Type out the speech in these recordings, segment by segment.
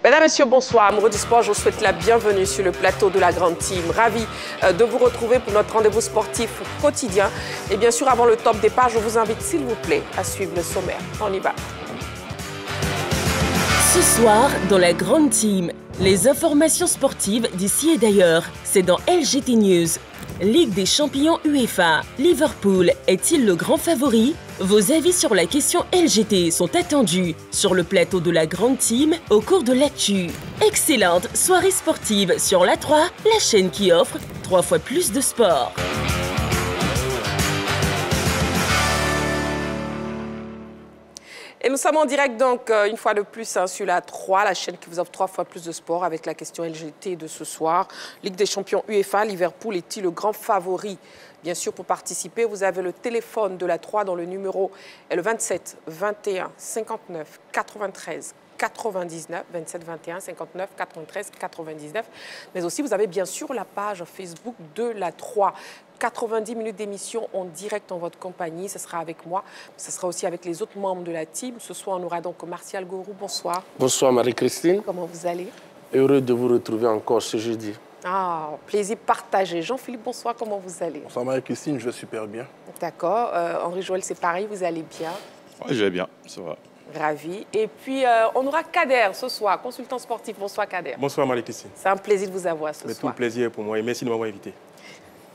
Mesdames, Messieurs, bonsoir. Amoureux du sport, je vous souhaite la bienvenue sur le plateau de la Grande Team. Ravi de vous retrouver pour notre rendez-vous sportif quotidien. Et bien sûr, avant le top départ, je vous invite, s'il vous plaît, à suivre le sommaire. On y va. Ce soir, dans la Grande Team, les informations sportives d'ici et d'ailleurs, c'est dans LGT News. Ligue des champions UEFA, Liverpool est-il le grand favori? Vos avis sur la question LGT sont attendus sur le plateau de la Grande Team au cours de l'actu. Excellente soirée sportive sur La 3, la chaîne qui offre 3 fois plus de sport. Et nous sommes en direct donc une fois de plus sur la 3, la chaîne qui vous offre 3 fois plus de sport avec la question LGT de ce soir. Ligue des champions UEFA, Liverpool est-il le grand favori? Bien sûr, pour participer, vous avez le téléphone de la 3 dont le numéro est le 27 21 59 93 99, 27 21 59 93 99. Mais aussi, vous avez bien sûr la page Facebook de la 3. 90 minutes d'émission en direct en votre compagnie. Ce sera avec moi, ce sera aussi avec les autres membres de la team. Ce soir, on aura donc Martial Gourou. Bonsoir. Bonsoir Marie-Christine. Comment vous allez? Heureux de vous retrouver encore ce jeudi. Ah, plaisir partagé. Jean-Philippe, bonsoir. Comment vous allez? Bonsoir Marie-Christine, je vais super bien. D'accord. Henri-Joël, c'est pareil, vous allez bien? Oui, je vais bien, ça va. Ravi. Et puis, on aura Kader ce soir, consultant sportif. Bonsoir Kader. Bonsoir Marie-Christine. C'est un plaisir de vous avoir ce soir. Tout le plaisir pour moi et merci de m'avoir invité.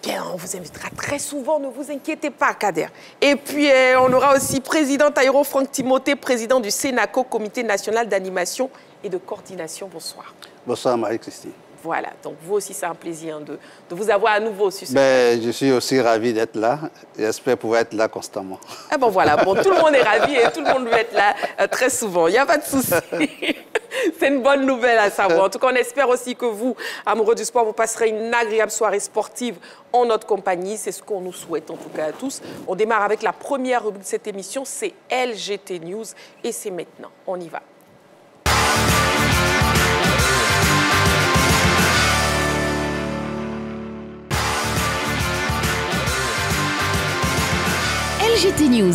Bien, on vous invitera très souvent, ne vous inquiétez pas, Kader. Et puis, on aura aussi président Taïro Franck Timothée, président du Sénaco, Comité national d'animation et de coordination. Bonsoir. Bonsoir Marie-Christine. Voilà, donc vous aussi, c'est un plaisir de vous avoir à nouveau sur ce Je suis aussi ravi d'être là. J'espère pouvoir être là constamment. Ah bon, voilà, bon, tout le monde est ravi et tout le monde veut être là très souvent. Il n'y a pas de souci. C'est une bonne nouvelle à savoir. En tout cas, on espère aussi que vous, amoureux du sport, vous passerez une agréable soirée sportive en notre compagnie. C'est ce qu'on nous souhaite, en tout cas à tous. On démarre avec la première rubrique de cette émission, c'est LGT News. Et c'est maintenant. On y va. LGT News.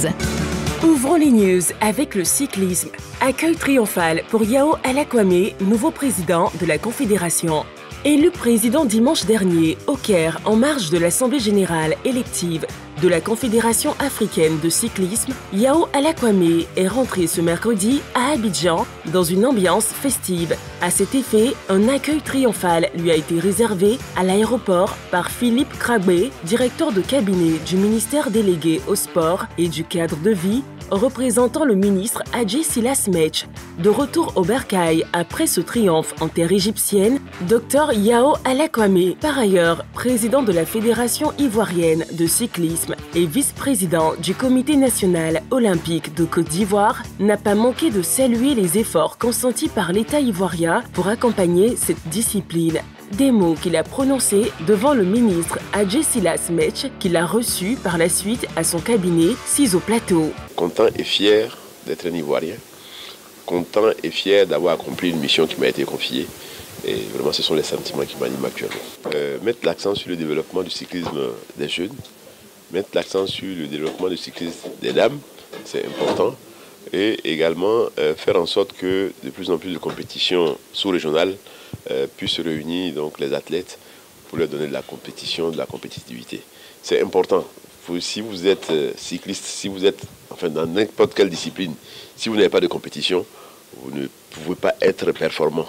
Ouvrons les news avec le cyclisme. Accueil triomphal pour Yao Alakwame, nouveau président de la Confédération. Élu président dimanche dernier au Caire en marge de l'Assemblée générale élective de la Confédération africaine de cyclisme, Yao Alakwame est rentré ce mercredi à Abidjan dans une ambiance festive. À cet effet, un accueil triomphal lui a été réservé à l'aéroport par Philippe Krabé, directeur de cabinet du ministère délégué au sport et du cadre de vie, représentant le ministre Hadji Silas Metch. De retour au Bercail après ce triomphe en terre égyptienne, Dr Yao Alakwame, par ailleurs président de la Fédération ivoirienne de cyclisme et vice-président du Comité national olympique de Côte d'Ivoire, n'a pas manqué de saluer les efforts consentis par l'État ivoirien pour accompagner cette discipline. Des mots qu'il a prononcés devant le ministre Hadji Silas Metch, qu'il a reçu par la suite à son cabinet, 6 au plateau. Content et fier d'être un Ivoirien, content et fier d'avoir accompli une mission qui m'a été confiée. Et vraiment, ce sont les sentiments qui m'animent actuellement. Mettre l'accent sur le développement du cyclisme des jeunes, mettre l'accent sur le développement du cyclisme des dames, c'est important. Et également faire en sorte que de plus en plus de compétitions sous-régionales puissent réunir donc, les athlètes pour leur donner de la compétition, de la compétitivité. C'est important. Si vous êtes cycliste, si vous êtes dans n'importe quelle discipline, si vous n'avez pas de compétition, vous ne pouvez pas être performant.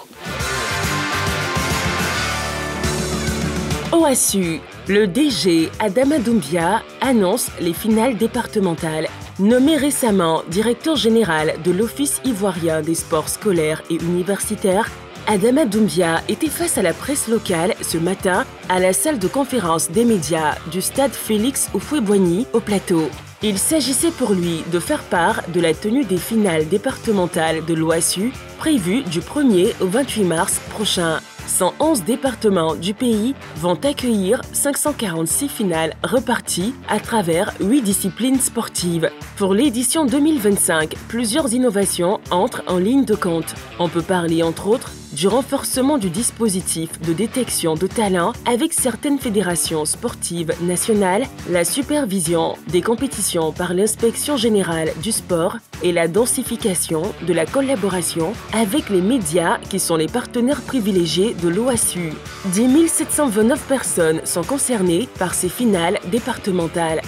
OASU, le DG Adama Doumbia annonce les finales départementales. Nommé récemment directeur général de l'Office ivoirien des sports scolaires et universitaires, Adama Doumbia était face à la presse locale ce matin à la salle de conférence des médias du stade Félix Houphouët-Boigny au plateau. Il s'agissait pour lui de faire part de la tenue des finales départementales de l'OASU prévues du 1er au 28 mars prochain. 111 départements du pays vont accueillir 546 finales reparties à travers 8 disciplines sportives. Pour l'édition 2025, plusieurs innovations entrent en ligne de compte. On peut parler entre autres du renforcement du dispositif de détection de talents avec certaines fédérations sportives nationales, la supervision des compétitions par l'inspection générale du sport et la densification de la collaboration avec les médias qui sont les partenaires privilégiés de l'OASU. 10 729 personnes sont concernées par ces finales départementales.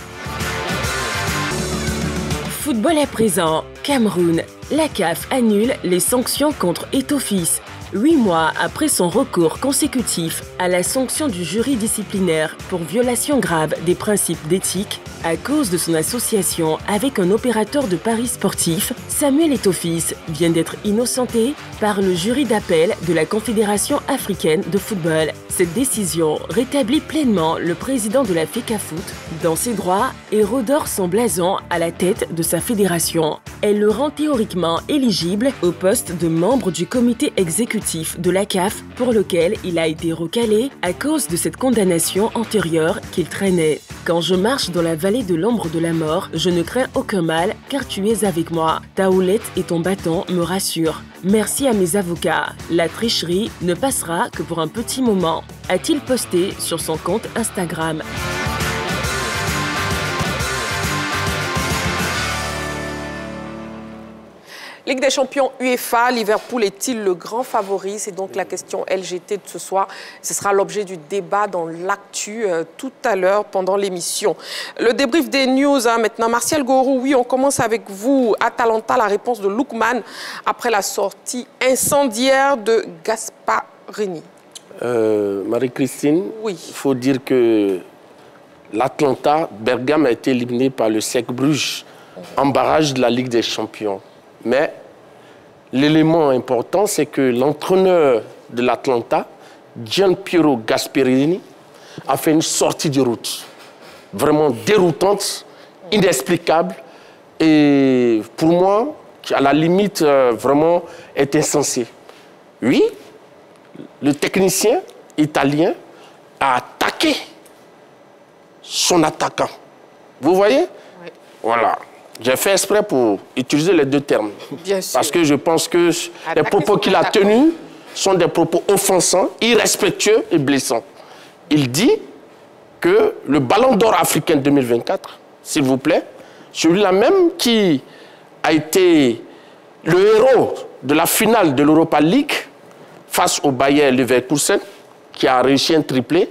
Football à présent, Cameroun. La CAF annule les sanctions contre Eto'o-Fils. 8 mois après son recours consécutif à la sanction du jury disciplinaire pour violation grave des principes d'éthique à cause de son association avec un opérateur de paris sportifs, Samuel Eto'o-Fils vient d'être innocenté par le jury d'appel de la Confédération africaine de football. Cette décision rétablit pleinement le président de la FECAFOOT dans ses droits et redore son blason à la tête de sa fédération. Elle le rend théoriquement éligible au poste de membre du comité exécutif de la CAF pour lequel il a été recalé à cause de cette condamnation antérieure qu'il traînait. Quand je marche dans la vallée de l'ombre de la mort, je ne crains aucun mal car tu es avec moi. Ta houlette et ton bâton me rassurent. Merci à mes avocats. La tricherie ne passera que pour un petit moment, a-t-il posté sur son compte Instagram. Ligue des champions UEFA, Liverpool est-il le grand favori? C'est donc la question LGT de ce soir. Ce sera l'objet du débat dans l'actu tout à l'heure pendant l'émission. Le débrief des news maintenant. Martial Gorou, oui, on commence avec vous. Atalanta, la réponse de Lookman après la sortie incendiaire de Gasparini. Marie-Christine, oui. Il faut dire que l'Atalanta, Bergame a été éliminé par le SEC Bruges en barrage de la Ligue des champions. Mais l'élément important, c'est que l'entraîneur de l'Atalanta, Gianpiero Gasperini, a fait une sortie de route. Vraiment déroutante, inexplicable. Et pour moi, à la limite, vraiment, est insensé. Oui, le technicien italien a attaqué son attaquant. Vous voyez? Oui. Voilà. J'ai fait exprès pour utiliser les deux termes. Bien sûr. Parce que je pense que les propos qu'il a tenus sont des propos offensants, irrespectueux et blessants. Il dit que le Ballon d'Or africain 2024, s'il vous plaît, celui-là même qui a été le héros de la finale de l'Europa League face au Bayer Leverkusen, qui a réussi un triplé,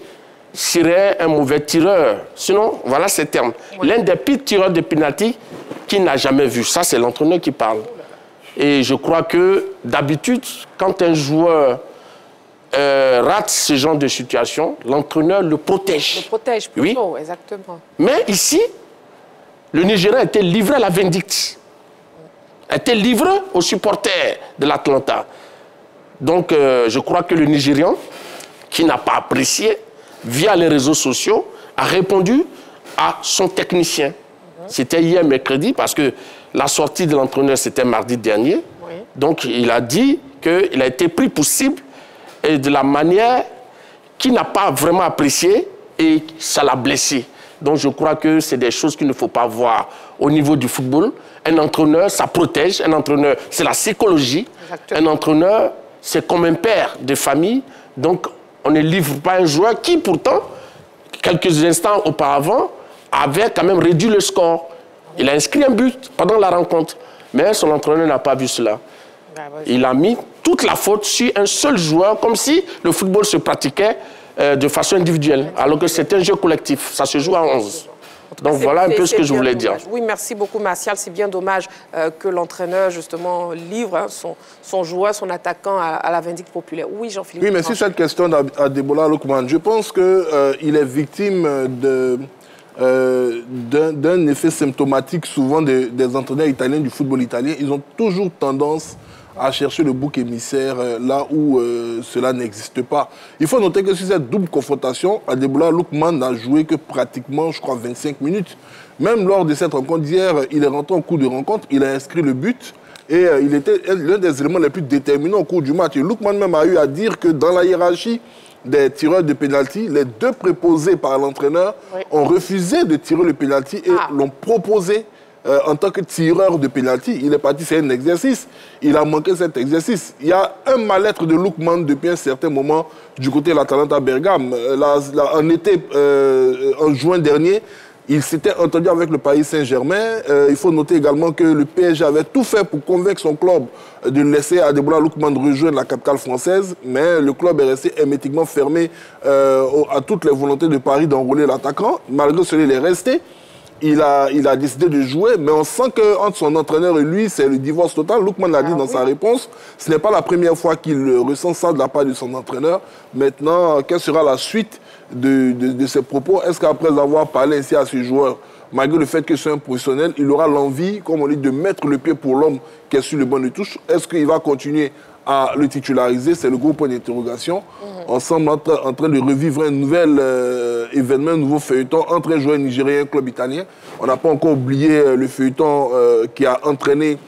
serait un mauvais tireur. Sinon, voilà ces termes. Oui. L'un des pires tireurs de pénalty qu'il n'a jamais vu. Ça, c'est l'entraîneur qui parle. Et je crois que, d'habitude, quand un joueur rate ce genre de situation, l'entraîneur le protège. Le protège plutôt, oui. Exactement. Mais ici, le Nigérian a été livré à la vindicte. A été livré aux supporters de l'Atalanta. Donc, je crois que le Nigérian, qui n'a pas apprécié, via les réseaux sociaux, a répondu à son technicien. C'était hier mercredi, parce que la sortie de l'entraîneur, c'était mardi dernier. Oui. Donc, il a dit qu'il a été pris pour cible et de la manière qu'il n'a pas vraiment apprécié et ça l'a blessé. Donc, je crois que c'est des choses qu'il ne faut pas voir au niveau du football. Un entraîneur, ça protège. Un entraîneur, c'est la psychologie. Exactement. Un entraîneur, c'est comme un père de famille. Donc, on ne livre pas un joueur qui, pourtant, quelques instants auparavant, avait quand même réduit le score. Il a inscrit un but pendant la rencontre. Mais son entraîneur n'a pas vu cela. Il a mis toute la faute sur un seul joueur, comme si le football se pratiquait de façon individuelle, alors que c'est un jeu collectif. Ça se joue à 11. Donc voilà un peu ce que je voulais dire. Oui, merci beaucoup Martial. C'est bien dommage que l'entraîneur, justement, livre son joueur, son attaquant à la vindicte populaire. Oui, Jean-Philippe. Oui, mais si cette question d'Adebola Lookman, je pense qu'il est victime d'un effet symptomatique souvent des entraîneurs italiens du football italien. Ils ont toujours tendance à chercher le bouc émissaire là où cela n'existe pas. Il faut noter que sur cette double confrontation, Adebola Lookman n'a joué que pratiquement, je crois, 25 minutes. Même lors de cette rencontre d'hier, il est rentré en cours de rencontre, il a inscrit le but et il était l'un des éléments les plus déterminants au cours du match. Et Lookman même a eu à dire que dans la hiérarchie des tireurs de pénalty, les deux préposés par l'entraîneur ont refusé de tirer le pénalty et l'ont proposé en tant que tireur de pénalty. Il est parti, c'est un exercice. Il a manqué cet exercice. Il y a un mal-être de Lookman depuis un certain moment du côté de l'Atalanta Bergame. En juin dernier, il s'était entendu avec le Paris Saint-Germain. Il faut noter également que le PSG avait tout fait pour convaincre son club de laisser Adebola Lookman rejoindre la capitale française. Mais le club est resté hermétiquement fermé à toutes les volontés de Paris d'enrôler l'attaquant. Malgré cela, il est resté. Il a décidé de jouer, mais on sent qu'entre son entraîneur et lui, c'est le divorce total. Lookman l'a dit dans sa réponse. Ce n'est pas la première fois qu'il ressent ça de la part de son entraîneur. Maintenant, quelle sera la suite de ses propos? Est-ce qu'après avoir parlé ainsi à ce joueur, malgré le fait que c'est un professionnel, il aura l'envie, comme on dit, de mettre le pied pour l'homme qui est sur le banc de touche? Est-ce qu'il va continuer à le titulariser? C'est le gros point d'interrogation. On semble en train de revivre un nouvel événement, un nouveau feuilleton entre un joueur nigérien et un club italien. On n'a pas encore oublié le feuilleton qui a entraîné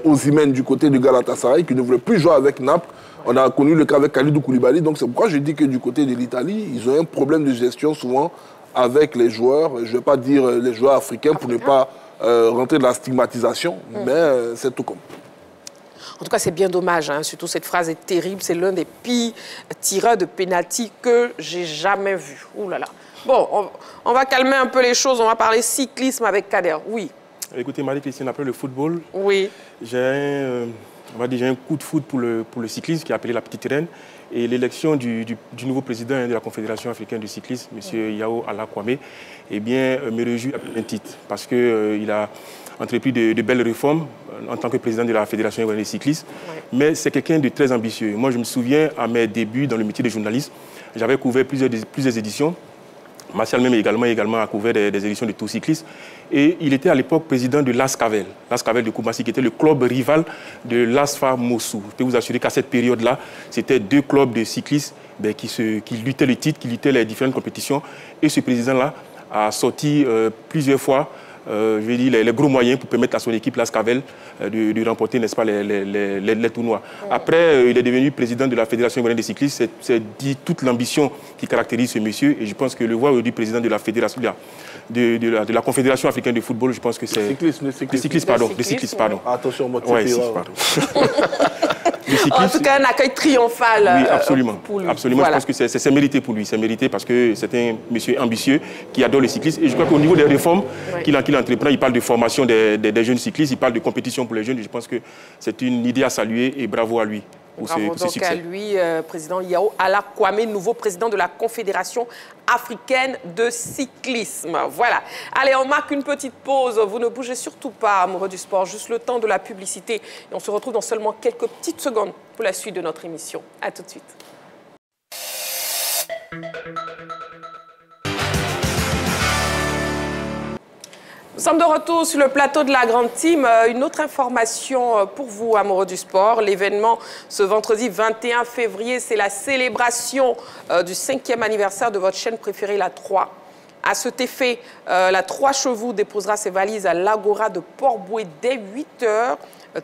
Osimhen du côté de Galatasaray, qui ne voulait plus jouer avec Naples. On a connu le cas avec Kalidou Koulibaly. Donc c'est pourquoi je dis que du côté de l'Italie, ils ont un problème de gestion souvent avec les joueurs. Je ne vais pas dire les joueurs africains pour ne pas rentrer dans la stigmatisation, mais c'est tout comme. En tout cas, c'est bien dommage. Hein. Surtout, cette phrase est terrible. C'est l'un des pires tireurs de pénalty que j'ai jamais vu. Ouh là là. Bon, on va calmer un peu les choses. On va parler cyclisme avec Kader. Oui. Écoutez, Marie-Christine, après le football, oui. J'ai un coup de foot pour le cyclisme qui est appelé la Petite Reine. Et l'élection du nouveau président de la Confédération africaine du cyclisme, M. Yao Alakwame, eh bien, me réjouit à plein titre parce qu'il a entrepris de belles réformes en tant que président de la Fédération ivoirienne des cyclistes. Ouais. Mais c'est quelqu'un de très ambitieux. Moi, je me souviens, à mes débuts dans le métier de journaliste, j'avais couvert plusieurs éditions. Martial même également a couvert des éditions de Tour cycliste. Et il était à l'époque président de l'AS-Cavel de Koumassi, qui était le club rival de l'ASFA Mossou. Je peux vous assurer qu'à cette période-là, c'était deux clubs de cyclistes qui luttaient le titre, qui luttaient les différentes compétitions. Et ce président-là a sorti plusieurs fois je vais dire, les gros moyens pour permettre à son équipe, l'AS-Cavel, de remporter, n'est-ce pas, les tournois. Ouais. Après, il est devenu président de la Fédération ivoirienne des cyclistes. C'est dit toute l'ambition qui caractérise ce monsieur. Et je pense que le voir aujourd'hui président de la Fédération, de la Confédération africaine de football, je pense que c'est... De cyclisme, pardon. Attention, moi, pardon. En tout cas, un accueil triomphal. Oui, absolument. Pour lui. Absolument. Voilà. Je pense que c'est mérité pour lui. C'est mérité parce que c'est un monsieur ambitieux qui adore le cyclisme. Et je crois qu'au niveau des réformes qu'il entreprend, il parle de formation des jeunes cyclistes, il parle de compétition pour les jeunes. Je pense que c'est une idée à saluer et bravo à lui. Bravo donc à lui, président Yao Alakwame, nouveau président de la Confédération africaine de cyclisme. Voilà. Allez, on marque une petite pause. Vous ne bougez surtout pas, amoureux du sport. Juste le temps de la publicité. Et on se retrouve dans seulement quelques petites secondes pour la suite de notre émission. À tout de suite. Nous sommes de retour sur le plateau de la Grande Team. Une autre information pour vous, amoureux du sport. L'événement ce vendredi 21 février, c'est la célébration du 5e anniversaire de votre chaîne préférée, la 3. À cet effet, la 3 Chevaux déposera ses valises à l'Agora de Port-Bouët dès 8h.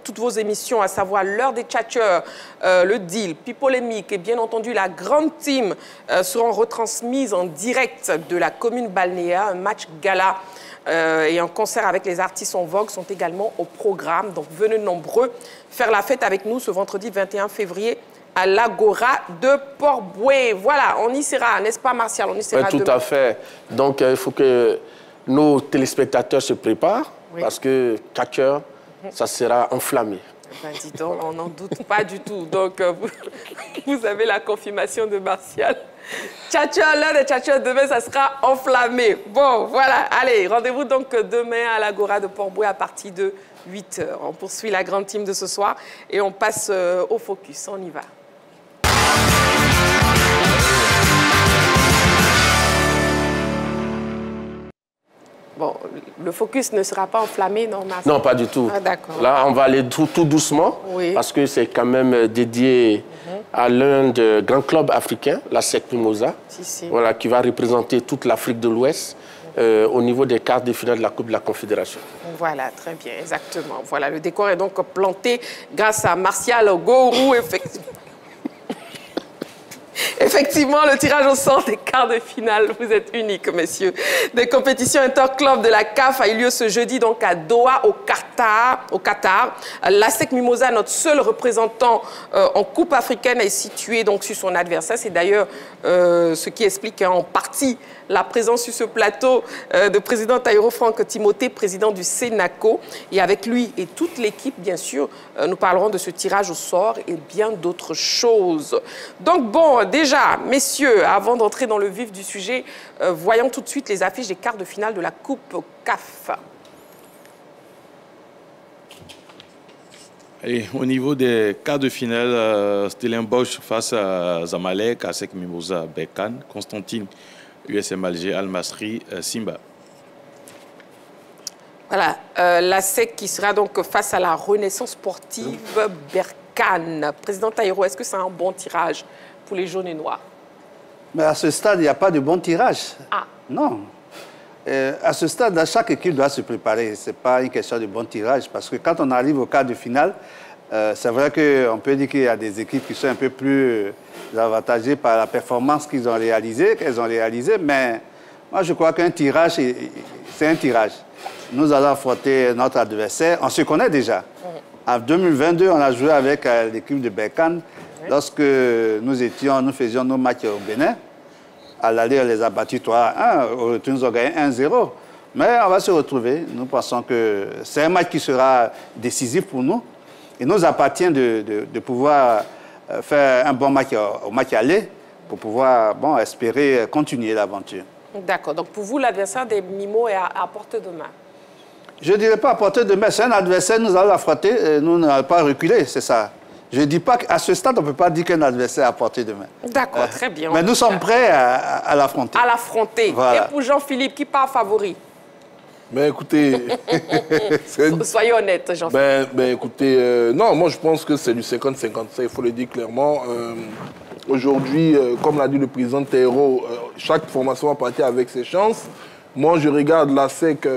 Toutes vos émissions, à savoir l'heure des tchatcheurs, le deal, Pipolémique et bien entendu la Grande Team seront retransmises en direct de la commune balnéaire. Un match gala et un concert avec les artistes en vogue sont également au programme. Donc venez nombreux faire la fête avec nous ce vendredi 21 février à l'Agora de Port-Bouët. Voilà, on y sera, n'est-ce pas Martial? On y sera tout à fait. Donc il faut que nos téléspectateurs se préparent parce que 4 heures, ça sera enflammé. Ben, dis donc, on n'en doute pas du tout. Donc, vous avez la confirmation de Martial. Tchatcha, l'heure des tchatcha, demain, ça sera enflammé. Bon, voilà. Allez, rendez-vous donc demain à l'Agora de Port-Bouët à partir de 8h. On poursuit la Grande Team de ce soir et on passe au focus. On y va. Bon, le focus ne sera pas enflammé, non, Martial? Non, pas du tout. Ah, d'accord. Là, on va aller tout doucement, parce que c'est quand même dédié à l'un des grands clubs africains, la SEC Mimosa, voilà, qui va représenter toute l'Afrique de l'Ouest au niveau des quarts de finale de la Coupe de la Confédération. Voilà, très bien, exactement. Voilà, le décor est donc planté grâce à Martial Gourou, effectivement. Effectivement, le tirage au sort des quarts de finale, vous êtes uniques, messieurs. Des compétitions interclubs de la CAF a eu lieu ce jeudi donc à Doha, au Qatar. L'ASEC Mimosa, notre seul représentant en Coupe africaine, est situé donc sur son adversaire. C'est d'ailleurs ce qui explique en partie la présence sur ce plateau de président Tahirou Franck Timothée, président du Sénaco. Et avec lui et toute l'équipe, bien sûr, nous parlerons de ce tirage au sort et bien d'autres choses. Donc bon, déjà, messieurs, avant d'entrer dans le vif du sujet, voyons tout de suite les affiches des quarts de finale de la Coupe CAF. Et au niveau des quarts de finale, Stellenbosch face à Zamalek, ASEC Mimosa, Berkane, Constantine, USM Alger, Al Masry, Simba. Voilà, l'ASEC qui sera donc face à la Renaissance sportive Berkane. Président Tahirou, est-ce que c'est un bon tirage pour les jaunes et noirs? Mais à ce stade, il n'y a pas de bon tirage. Ah. Non. À ce stade, chaque équipe doit se préparer. Ce n'est pas une question de bon tirage. Parce que quand on arrive au quart de finale, c'est vrai qu'on peut dire qu'il y a des équipes qui sont un peu plus avantagées par la performance qu'elles ont réalisée. Mais moi, je crois qu'un tirage, c'est un tirage. Nous allons affronter notre adversaire. On se connaît déjà. En 2022, on a joué avec l'équipe de Berkane. Lorsque nous faisions nos matchs au Bénin. À l'aller, on les a battus 3-1. Au retour, nous avons gagné 1-0. Mais on va se retrouver. Nous pensons que c'est un match qui sera décisif pour nous. Il nous appartient de pouvoir faire un bon match au match aller pour pouvoir espérer continuer l'aventure. D'accord. Donc pour vous, l'adversaire des Mimos est à portée de main? Je ne dirais pas à portée de main. C'est un adversaire, nous allons l'affronter. Nous n'allons pas reculer, c'est ça. Je ne dis pas qu'à ce stade, on ne peut pas dire qu'un adversaire est à portée de main. D'accord, très bien. Mais nous sommes prêts à l'affronter. À l'affronter. Voilà. Et pour Jean-Philippe, qui part favori? Ben écoutez... Soyez honnête, Jean-Philippe. Écoutez, non, moi je pense que c'est du 50-50, ça il faut le dire clairement. Aujourd'hui, comme l'a dit le président Tahirou, chaque formation va partir avec ses chances. Moi, je regarde l'ASEC,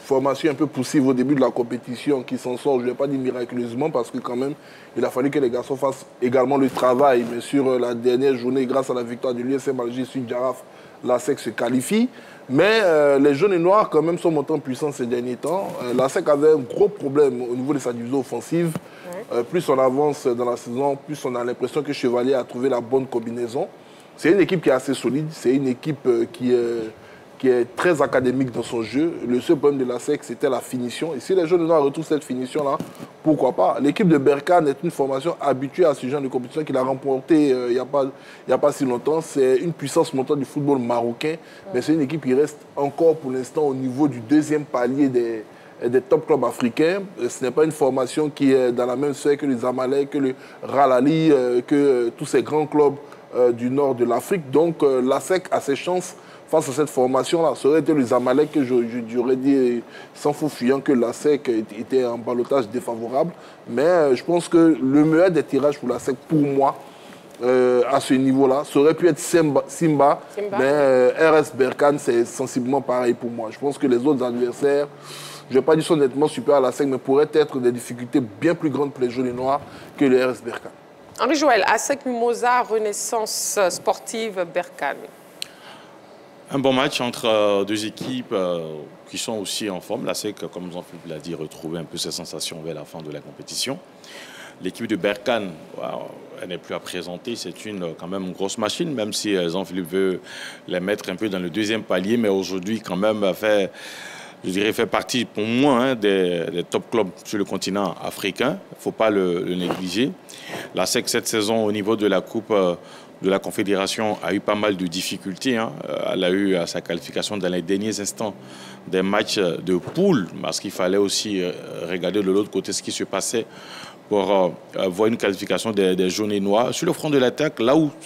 formation un peu poussive au début de la compétition, qui s'en sort, je ne vais pas dire miraculeusement, parce que quand même, il a fallu que les garçons fassent également le travail. Mais sur la dernière journée, grâce à la victoire de l'USM Alger sur Djaraf, l'ASEC se qualifie. Mais les jaunes et noirs, quand même, sont montés en puissance ces derniers temps. L'ASEC avait un gros problème au niveau de sa division offensive. Plus on avance dans la saison, plus on a l'impression que Chevalier a trouvé la bonne combinaison. C'est une équipe qui est assez solide, c'est une équipe qui est très académique dans son jeu. Le seul problème de l'ASEC, c'était la finition. Et si les jeunes noirs retrouvent cette finition-là, pourquoi pas? L'équipe de Berkane est une formation habituée à ce genre de compétition qu'il a remporté il n'y a pas si longtemps. C'est une puissance montante du football marocain, mais c'est une équipe qui reste encore pour l'instant au niveau du deuxième palier des top clubs africains. Ce n'est pas une formation qui est dans la même sphère que les Zamalek, que le Ralali, que tous ces grands clubs du nord de l'Afrique. Donc l'ASEC a ses chances face à cette formation-là. Ça aurait été les Zamalek que j'aurais dit sans faux fuyant que l'ASEC était en ballottage défavorable. Mais je pense que le meilleur des tirages pour l'ASEC, pour moi, à ce niveau-là, ça aurait pu être Simba. Mais RS Berkane, c'est sensiblement pareil pour moi. Je pense que les autres adversaires, je ne vais pas dire sont nettement supérieurs à l'ASEC, mais pourraient être des difficultés bien plus grandes pour les jaunes et noirs que le RS Berkane. Henri-Joël, ASEC Mimosa, Renaissance sportive Berkane. Un bon match entre deux équipes qui sont aussi en forme. L'ASEC, comme Jean-Philippe l'a dit, retrouver un peu ses sensations vers la fin de la compétition. L'équipe de Berkane, elle n'est plus à présenter. C'est quand même une grosse machine, même si Jean-Philippe veut les mettre un peu dans le deuxième palier. Mais aujourd'hui, quand même, fait partie, pour moi, des top clubs sur le continent africain. Il ne faut pas le négliger. L'ASEC, cette saison, au niveau de la Coupe de la Confédération, a eu pas mal de difficultés. Elle a eu sa qualification dans les derniers instants des matchs de poule, parce qu'il fallait aussi regarder de l'autre côté ce qui se passait pour voir une qualification des jaunes et noirs. Sur le front de l'attaque,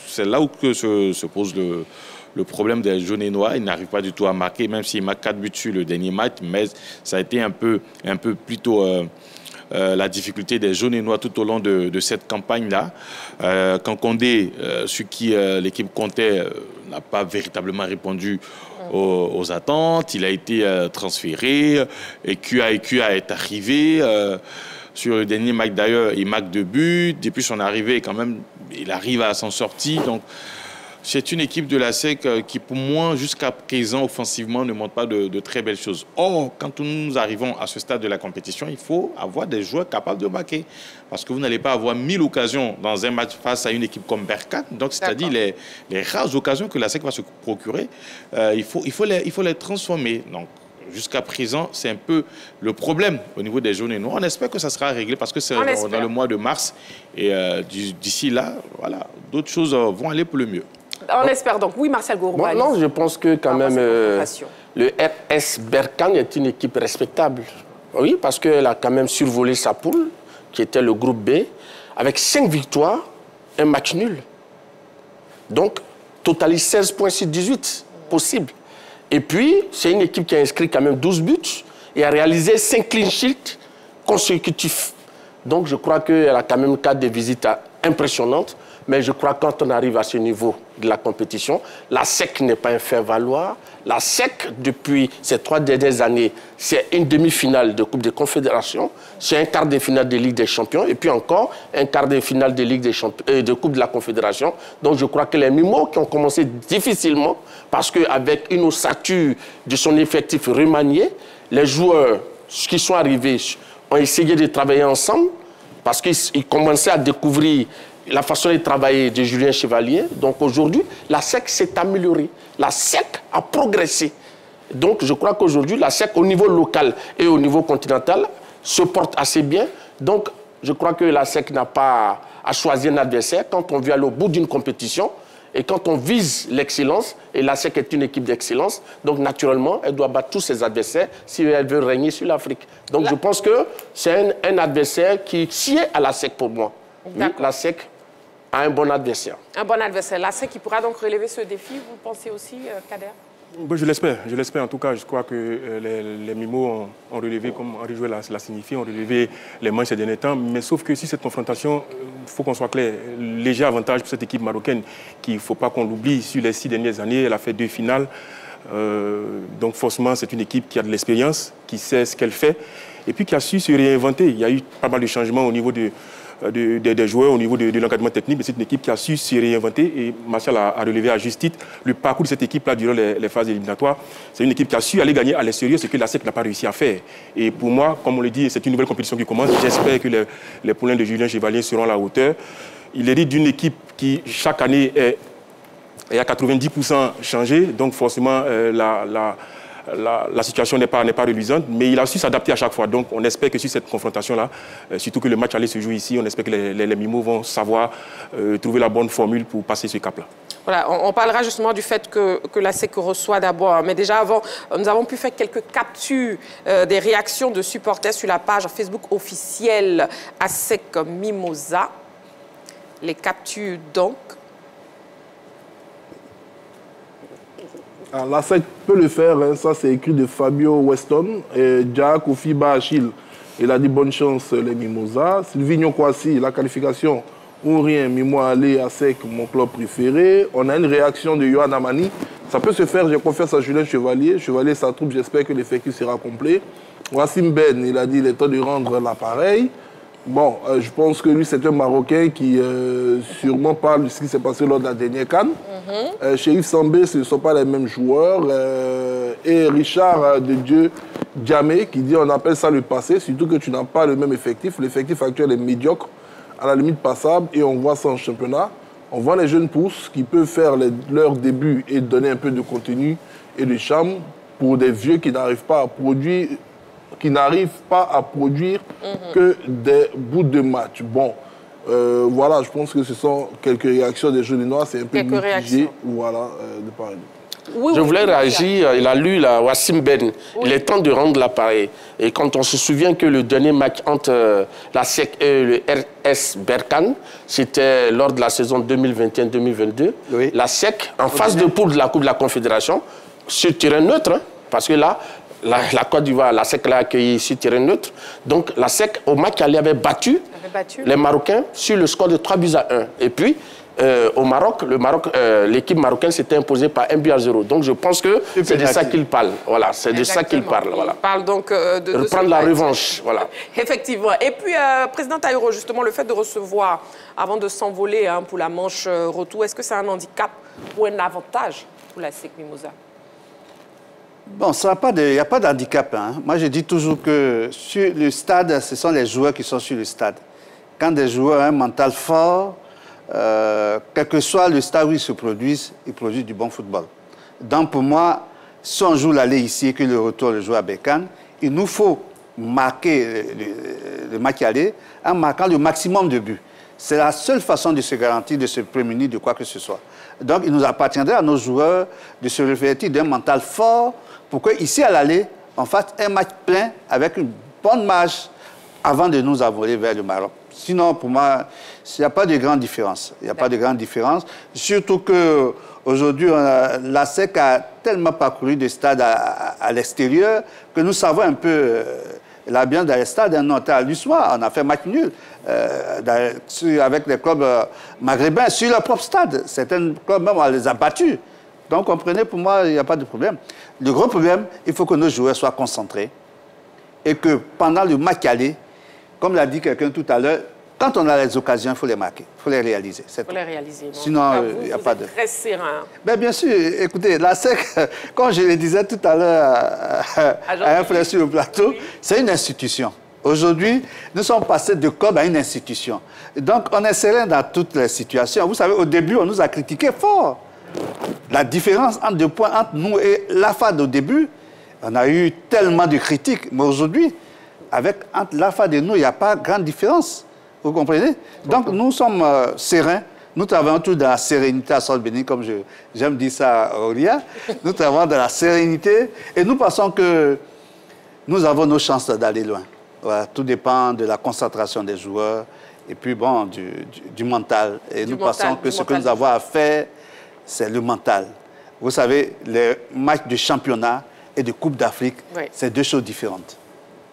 c'est là où se pose le problème des jaunes et noirs. Ils n'arrivent pas du tout à marquer, même s'ils marquent 4 buts sur le dernier match, mais ça a été un peu plutôt la difficulté des jaunes et noirs tout au long de cette campagne-là. Quand Condé, sur qui l'équipe comptait, n'a pas véritablement répondu aux attentes. Il a été transféré. Et QA est arrivé. Sur le dernier match, d'ailleurs, il marque 2 buts. Depuis son arrivée, quand même, il arrive à s'en sortir. Donc, c'est une équipe de la SEC qui, pour moi, jusqu'à présent, offensivement, ne montre pas de très belles choses. Or, quand nous arrivons à ce stade de la compétition, il faut avoir des joueurs capables de marquer. Parce que vous n'allez pas avoir 1000 occasions dans un match face à une équipe comme Berkane. Donc, c'est-à-dire les rares occasions que la SEC va se procurer, il faut les transformer. Donc, jusqu'à présent, c'est un peu le problème au niveau des jaunes et noirs. On espère que ça sera réglé parce que c'est dans le mois de mars. Et d'ici là, voilà, d'autres choses vont aller pour le mieux. On espère donc. Oui, Martial Gourou. Non, je pense que quand même, le RS Berkane est une équipe respectable. Oui, parce qu'elle a quand même survolé sa poule, qui était le groupe B, avec 5 victoires, un match nul. Donc, totalise 16 points sur 18 possible. Et puis, c'est une équipe qui a inscrit quand même 12 buts et a réalisé 5 clean sheets consécutifs. Donc, je crois qu'elle a quand même 4 visites impressionnantes. Mais je crois que quand on arrive à ce niveau de la compétition, la SEC n'est pas un faire-valoir. La SEC, depuis ces 3 dernières années, c'est une demi-finale de Coupe des Confédérations, c'est un quart de finale de Ligue des Champions, et puis encore un quart de finale de Ligue des Champions, de Coupe de la Confédération. Donc je crois que les Mimos qui ont commencé difficilement, parce qu'avec une ossature de son effectif remanié, les joueurs qui sont arrivés ont essayé de travailler ensemble, parce qu'ils commençaient à découvrir la façon de travailler de Julien Chevalier. Donc aujourd'hui, la SEC s'est améliorée. La SEC a progressé. Donc je crois qu'aujourd'hui, la SEC, au niveau local et au niveau continental, se porte assez bien. Donc je crois que la SEC n'a pas à choisir un adversaire. Quand on vient aller au bout d'une compétition et quand on vise l'excellence, et la SEC est une équipe d'excellence, donc naturellement, elle doit battre tous ses adversaires si elle veut régner sur l'Afrique. Donc je pense que c'est un adversaire qui sied à la SEC pour moi. Oui, la SEC a un bon adversaire. Un bon adversaire. La SEC qui pourra donc relever ce défi, vous pensez aussi, Kader? Je l'espère en tout cas. Je crois que les Mimos ont relevé, comme Henri Jouet l'a signifié, ont relevé les manches ces derniers temps. Mais sauf que si cette confrontation, il faut qu'on soit clair, léger avantage pour cette équipe marocaine, qu'il ne faut pas qu'on l'oublie, sur les 6 dernières années, elle a fait 2 finales. Donc forcément, c'est une équipe qui a de l'expérience, qui sait ce qu'elle fait, et puis qui a su se réinventer. Il y a eu pas mal de changements au niveau des joueurs, au niveau de l'encadrement technique, mais c'est une équipe qui a su se réinventer et Martial a relevé à juste titre le parcours de cette équipe-là durant les phases éliminatoires. C'est une équipe qui a su aller gagner à l'extérieur, ce que la SEC n'a pas réussi à faire. Et pour moi, comme on le dit, c'est une nouvelle compétition qui commence. J'espère que les poulains de Julien Chevalier seront à la hauteur. Il hérite d'une équipe qui, chaque année, est à 90% changée, donc forcément, la situation n'est pas reluisante, mais il a su s'adapter à chaque fois. Donc on espère que sur cette confrontation-là, surtout que le match allait se jouer ici, on espère que les Mimos vont savoir trouver la bonne formule pour passer ce cap-là. Voilà, on parlera justement du fait que la SEC reçoit d'abord. Mais déjà avant, nous avons pu faire quelques captures des réactions de supporters sur la page Facebook officielle ASEC Mimosa. Les captures donc. Alors, la SEC peut le faire, hein. Ça c'est écrit de Fabio Weston et Jack Ofiba Achille. Il a dit bonne chance les Mimosas. Sylvigno Kwasi, la qualification ou rien, Mimo Ali à SEC, mon club préféré. On a une réaction de Yohan Amani. Ça peut se faire, j'ai confiance à Julien Chevalier. Chevalier, sa troupe, j'espère que l'effectif sera complet. Wassim Ben, il a dit il est temps de rendre l'appareil. Bon, je pense que lui, c'est un Marocain qui sûrement parle de ce qui s'est passé lors de la dernière CAN. Chérif Sambé, ce ne sont pas les mêmes joueurs. Et Richard de Dieu Djamé, qui dit on appelle ça le passé, surtout que tu n'as pas le même effectif. L'effectif actuel est médiocre, à la limite passable, et on voit ça en championnat. On voit les jeunes pousses qui peuvent faire leur début et donner un peu de contenu et de charme pour des vieux qui n'arrivent pas à produire. Que des bouts de match. Bon, voilà, je pense que ce sont quelques réactions des jeunes noirs, c'est un peu mitigé. Voilà, de pareil. Oui, je voulais réagir, il a lu la Wassim Ben. Oui. Il est temps de rendre l'appareil. Et quand on se souvient que le dernier match entre la SEC et le RS Berkane, c'était lors de la saison 2021-2022, oui. La SEC, en phase de poule de la Coupe de la Confédération, sur terrain neutre, hein, parce que là, la Côte d'Ivoire, la SEC l'a accueilli sur terrain neutre. Donc la SEC, au match, elle avait battu les Marocains sur le score de 3-1. Et puis, au Maroc, l'équipe marocaine s'était imposée par 1-0. Donc je pense que c'est de ça qu'il parle. Voilà, c'est de ça qu'il parle. Voilà. Il parle donc de reprendre la revanche. Voilà. Effectivement. Et puis, Président Taïro, justement, le fait de recevoir, avant de s'envoler hein, pour la manche retour, est-ce que c'est un handicap ou un avantage pour la SEC Mimosa? Bon, il n'y a pas d'handicap. Hein. Moi, je dis toujours que sur le stade, ce sont les joueurs qui sont sur le stade. Quand des joueurs ont un mental fort, quel que soit le stade où ils se produisent, ils produisent du bon football. Donc, pour moi, si on joue l'aller ici et que le retour le joue à Berkane, il nous faut marquer le match aller en marquant le maximum de buts. C'est la seule façon de se garantir, de se prémunir de quoi que ce soit. Donc, il nous appartiendrait à nos joueurs de se revêtir d'un mental fort pour qu'ici, à l'aller, on fasse un match plein avec une bonne marge avant de nous envoler vers le Maroc. Sinon, pour moi, il n'y a pas de grande différence. Il n'y a pas de grande différence. Surtout qu'aujourd'hui, la SEC a tellement parcouru des stades à l'extérieur que nous savons un peu l'ambiance dans les stades. On était à l'USMA, on a fait match nul avec les clubs maghrébins sur leur propre stade. Certains clubs, même, on les a battus. Donc, comprenez, pour moi, il n'y a pas de problème. Le gros problème, il faut que nos joueurs soient concentrés et que pendant le match aller, comme l'a dit quelqu'un tout à l'heure, quand on a les occasions, il faut les marquer, il faut les réaliser. Il faut les réaliser. Bon. Sinon, il n'y a pas de... très serein. Mais bien sûr, écoutez, la SEC, comme je le disais tout à l'heure à un frère sur le plateau, c'est une institution. Aujourd'hui, nous sommes passés de club à une institution. Donc, on est serein dans toutes les situations. Vous savez, au début, on nous a critiqué fort. La différence entre deux points entre nous et l'AFAD au début, on a eu tellement de critiques. Mais aujourd'hui, entre l'AFAD et nous, il n'y a pas grande différence. Vous comprenez? Donc, nous sommes sereins. Nous travaillons tous dans la sérénité à Salt-Bénin, comme j'aime dire ça à Auria. Nous travaillons dans la sérénité et nous pensons que nous avons nos chances d'aller loin. Voilà, tout dépend de la concentration des joueurs et puis, bon, du mental. Et nous pensons que ce que nous avons à faire, c'est le mental. Vous savez, les matchs de championnat et de Coupe d'Afrique, c'est deux choses différentes.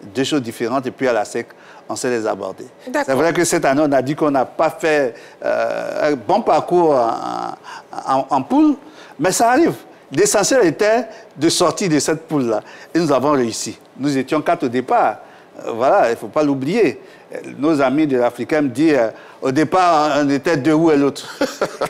Deux choses différentes, et puis à la SEC, on sait les aborder. C'est vrai que cette année, on a dit qu'on n'a pas fait un bon parcours en poule, mais ça arrive. L'essentiel était de sortir de cette poule-là. Et nous avons réussi. Nous étions 4 au départ. Voilà, il ne faut pas l'oublier. Nos amis de l'Africain me disent, au départ, on était 2 ou l'autre.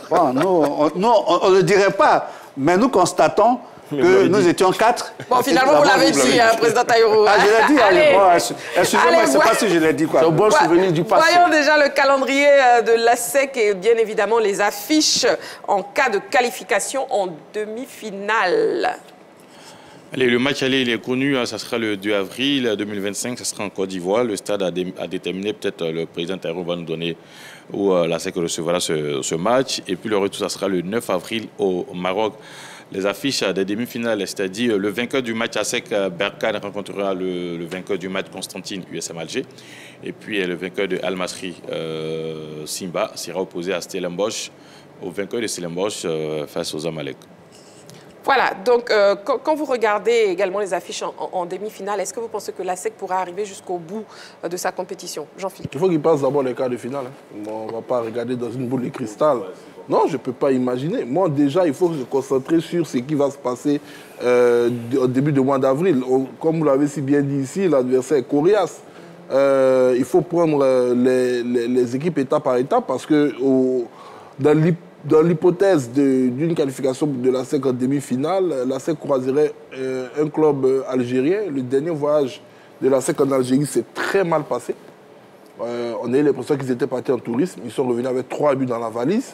Bon, nous, on ne le dirait pas, mais nous constatons que nous étions 4. Bon, finalement, vous l'avez dit, président Taïrou. Ah, je l'ai dit. Excusez-moi, je ne sais pas si je l'ai dit. C'est un bon souvenir du passé. Voyons déjà le calendrier de la SEC et bien évidemment les affiches en cas de qualification en demi-finale. Allez, le match aller, il est connu, ça sera le 2 avril 2025, ça sera en Côte d'Ivoire. Le stade a déterminé, peut-être le président Taïrou va nous donner où la SEC recevra ce match. Et puis le retour, ça sera le 9 avril au Maroc. Les affiches des demi-finales, c'est-à-dire le vainqueur du match ASEC Berkane rencontrera le vainqueur du match Constantine USM Alger. Et puis le vainqueur de Al Masry Simba sera opposé à Stellenbosch, au vainqueur de Stellenbosch face aux Amalek. Voilà, donc quand vous regardez également les affiches en demi-finale, est-ce que vous pensez que la SEC pourra arriver jusqu'au bout de sa compétition? Jean-Philippe. Il faut qu'il passe d'abord les quarts de finale. Hein. On ne va pas regarder dans une boule de cristal. Non, je ne peux pas imaginer. Moi, déjà, il faut se concentrer sur ce qui va se passer au début du mois d'avril. Comme vous l'avez si bien dit ici, l'adversaire est coriace. Il faut prendre les équipes étape par étape parce que dans l'hypothèse d'une qualification de la SEC en demi-finale, la SEC croiserait un club algérien. Le dernier voyage de la SEC en Algérie s'est très mal passé. On a eu l'impression qu'ils étaient partis en tourisme. Ils sont revenus avec 3 buts dans la valise.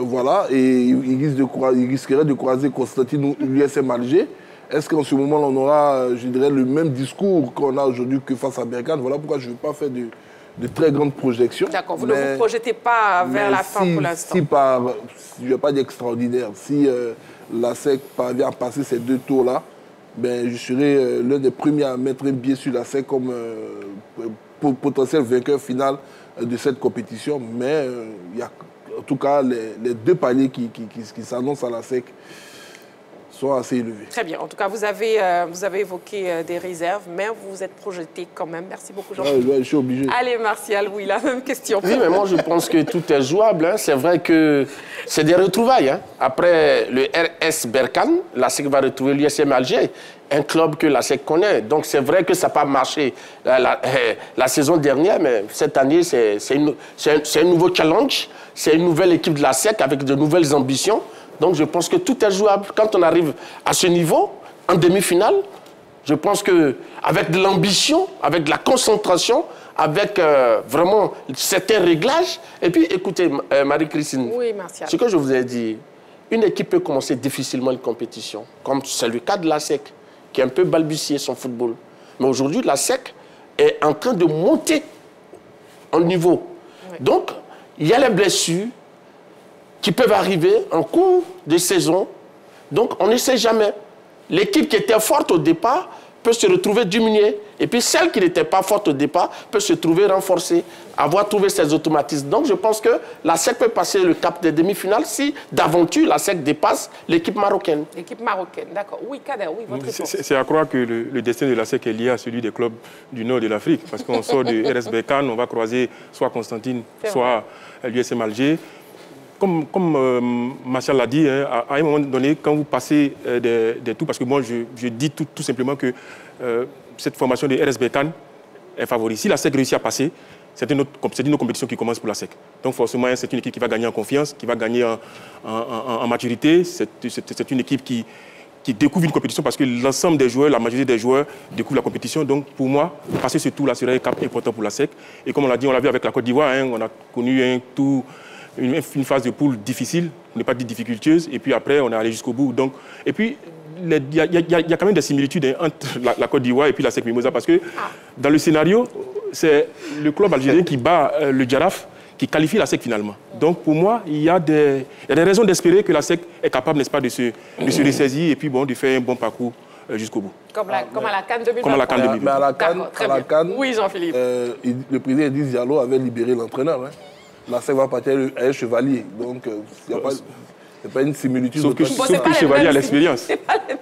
Voilà, et ils risqueraient de croiser Constantine ou l'USM Alger. Est-ce qu'en ce moment, on aura, je dirais, le même discours qu'on a aujourd'hui que face à Berkane? Voilà pourquoi je ne veux pas faire de très grandes projections. D'accord, vous ne vous projetez pas vers la fin pour l'instant. Je ne vais pas dire extraordinaire, si la SEC parvient à passer ces 2 tours-là, ben, je serai l'un des premiers à mettre un pied sur la SEC comme potentiel vainqueur final de cette compétition. Mais il y a en tout cas les 2 paliers qui s'annoncent à la SEC. sont assez élevés. Très bien. En tout cas, vous avez évoqué des réserves, mais vous vous êtes projeté quand même. Merci beaucoup, Jean. Je suis obligé. Allez, Martial, oui, la même question. Oui, mais moi, je pense que tout est jouable. Hein. C'est vrai que c'est des retrouvailles. Hein. Après le RS Berkane, la SEC va retrouver l'USM Alger, un club que la SEC connaît. Donc, c'est vrai que ça n'a pas marché la saison dernière, mais cette année, c'est un nouveau challenge. C'est une nouvelle équipe de la SEC avec de nouvelles ambitions. Donc, je pense que tout est jouable. Quand on arrive à ce niveau, en demi-finale, je pense qu'avec de l'ambition, avec de la concentration, avec vraiment certains réglages. Et puis, écoutez, Marie-Christine, oui, Martial, ce que je vous ai dit, une équipe peut commencer difficilement une compétition, comme c'est le cas de la SEC, qui a un peu balbutié son football. Mais aujourd'hui, la SEC est en train de monter en niveau. Oui. Donc, il y a les blessures qui peuvent arriver en cours de saison. Donc, on ne sait jamais. L'équipe qui était forte au départ peut se retrouver diminuée. Et puis, celle qui n'était pas forte au départ peut se trouver renforcée, avoir trouvé ses automatismes. Donc, je pense que la SEC peut passer le cap des demi-finales si, d'aventure, la SEC dépasse l'équipe marocaine. L'équipe marocaine, d'accord. Oui, Kader, oui, votre réponse. C'est à croire que le destin de la SEC est lié à celui des clubs du nord de l'Afrique. Parce qu'on sort du RS Berkane, on va croiser soit Constantine, soit l'USM Alger. Comme Martial l'a dit, hein, à un moment donné, quand vous passez des tours, parce que moi, je dis tout simplement que cette formation de RS Berkane est favorite. Si la SEC réussit à passer, c'est une autre compétition qui commence pour la SEC. Donc forcément, c'est une équipe qui va gagner en confiance, qui va gagner en maturité. C'est une équipe qui découvre une compétition parce que l'ensemble des joueurs, la majorité des joueurs découvrent la compétition. Donc pour moi, passer ce tour-là serait un cap important pour la SEC. Et comme on l'a dit, on l'a vu avec la Côte d'Ivoire, hein, on a connu un tour... Une phase de poule difficile, on n'est pas dit difficultueuse, et puis après, on est allé jusqu'au bout. Donc, et puis, il y a quand même des similitudes hein, entre la Côte d'Ivoire et puis la SEC Mimosa, parce que dans le scénario, c'est le club algérien qui bat le Djaraf, qui qualifie la SEC finalement. Donc, pour moi, il y a des raisons d'espérer que la SEC est capable, n'est-ce pas, de se ressaisir et puis bon, de faire un bon parcours jusqu'au bout. Comme à la CAN 2020. Comme à la CAN 2020. Mais à la CAN, oui, Jean-Philippe. Le président Edith Diallo avait libéré l'entraîneur. Hein. La SEC va partir à un chevalier. Donc, ce n'est pas une similitude. Sauf que chevalier a l'expérience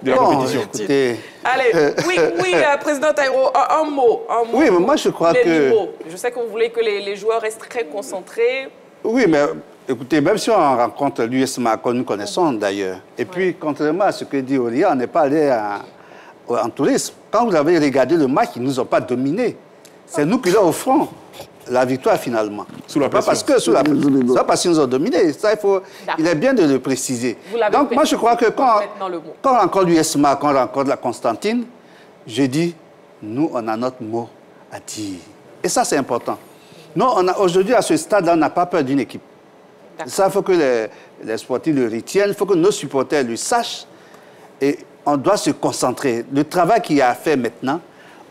de la compétition. Écoutez, allez, oui, président Taïro, un mot. Oui, mais moi, je crois que... Je sais que vous voulez que les joueurs restent très concentrés. Oui, mais écoutez, même si on rencontre l'USMA, que nous connaissons d'ailleurs, et puis, contrairement à ce que dit Olia, on n'est pas allé en tourisme. Quand vous avez regardé le match, ils ne nous ont pas dominés. C'est nous qui leur offrons la victoire finalement. Sous la pression. Pas parce que sous la pression. Ça parce qu'ils nous ont dominés. Ça, il est bien de le préciser. Donc moi je crois que quand on rencontre l'USMA, quand on rencontre la Constantine, je dis, nous on a notre mot à dire. Et ça c'est important. Nous aujourd'hui à ce stade-là, on n'a pas peur d'une équipe. Ça, il faut que les sportifs le retiennent, il faut que nos supporters le sachent. Et on doit se concentrer. Le travail qu'il y a à faire maintenant,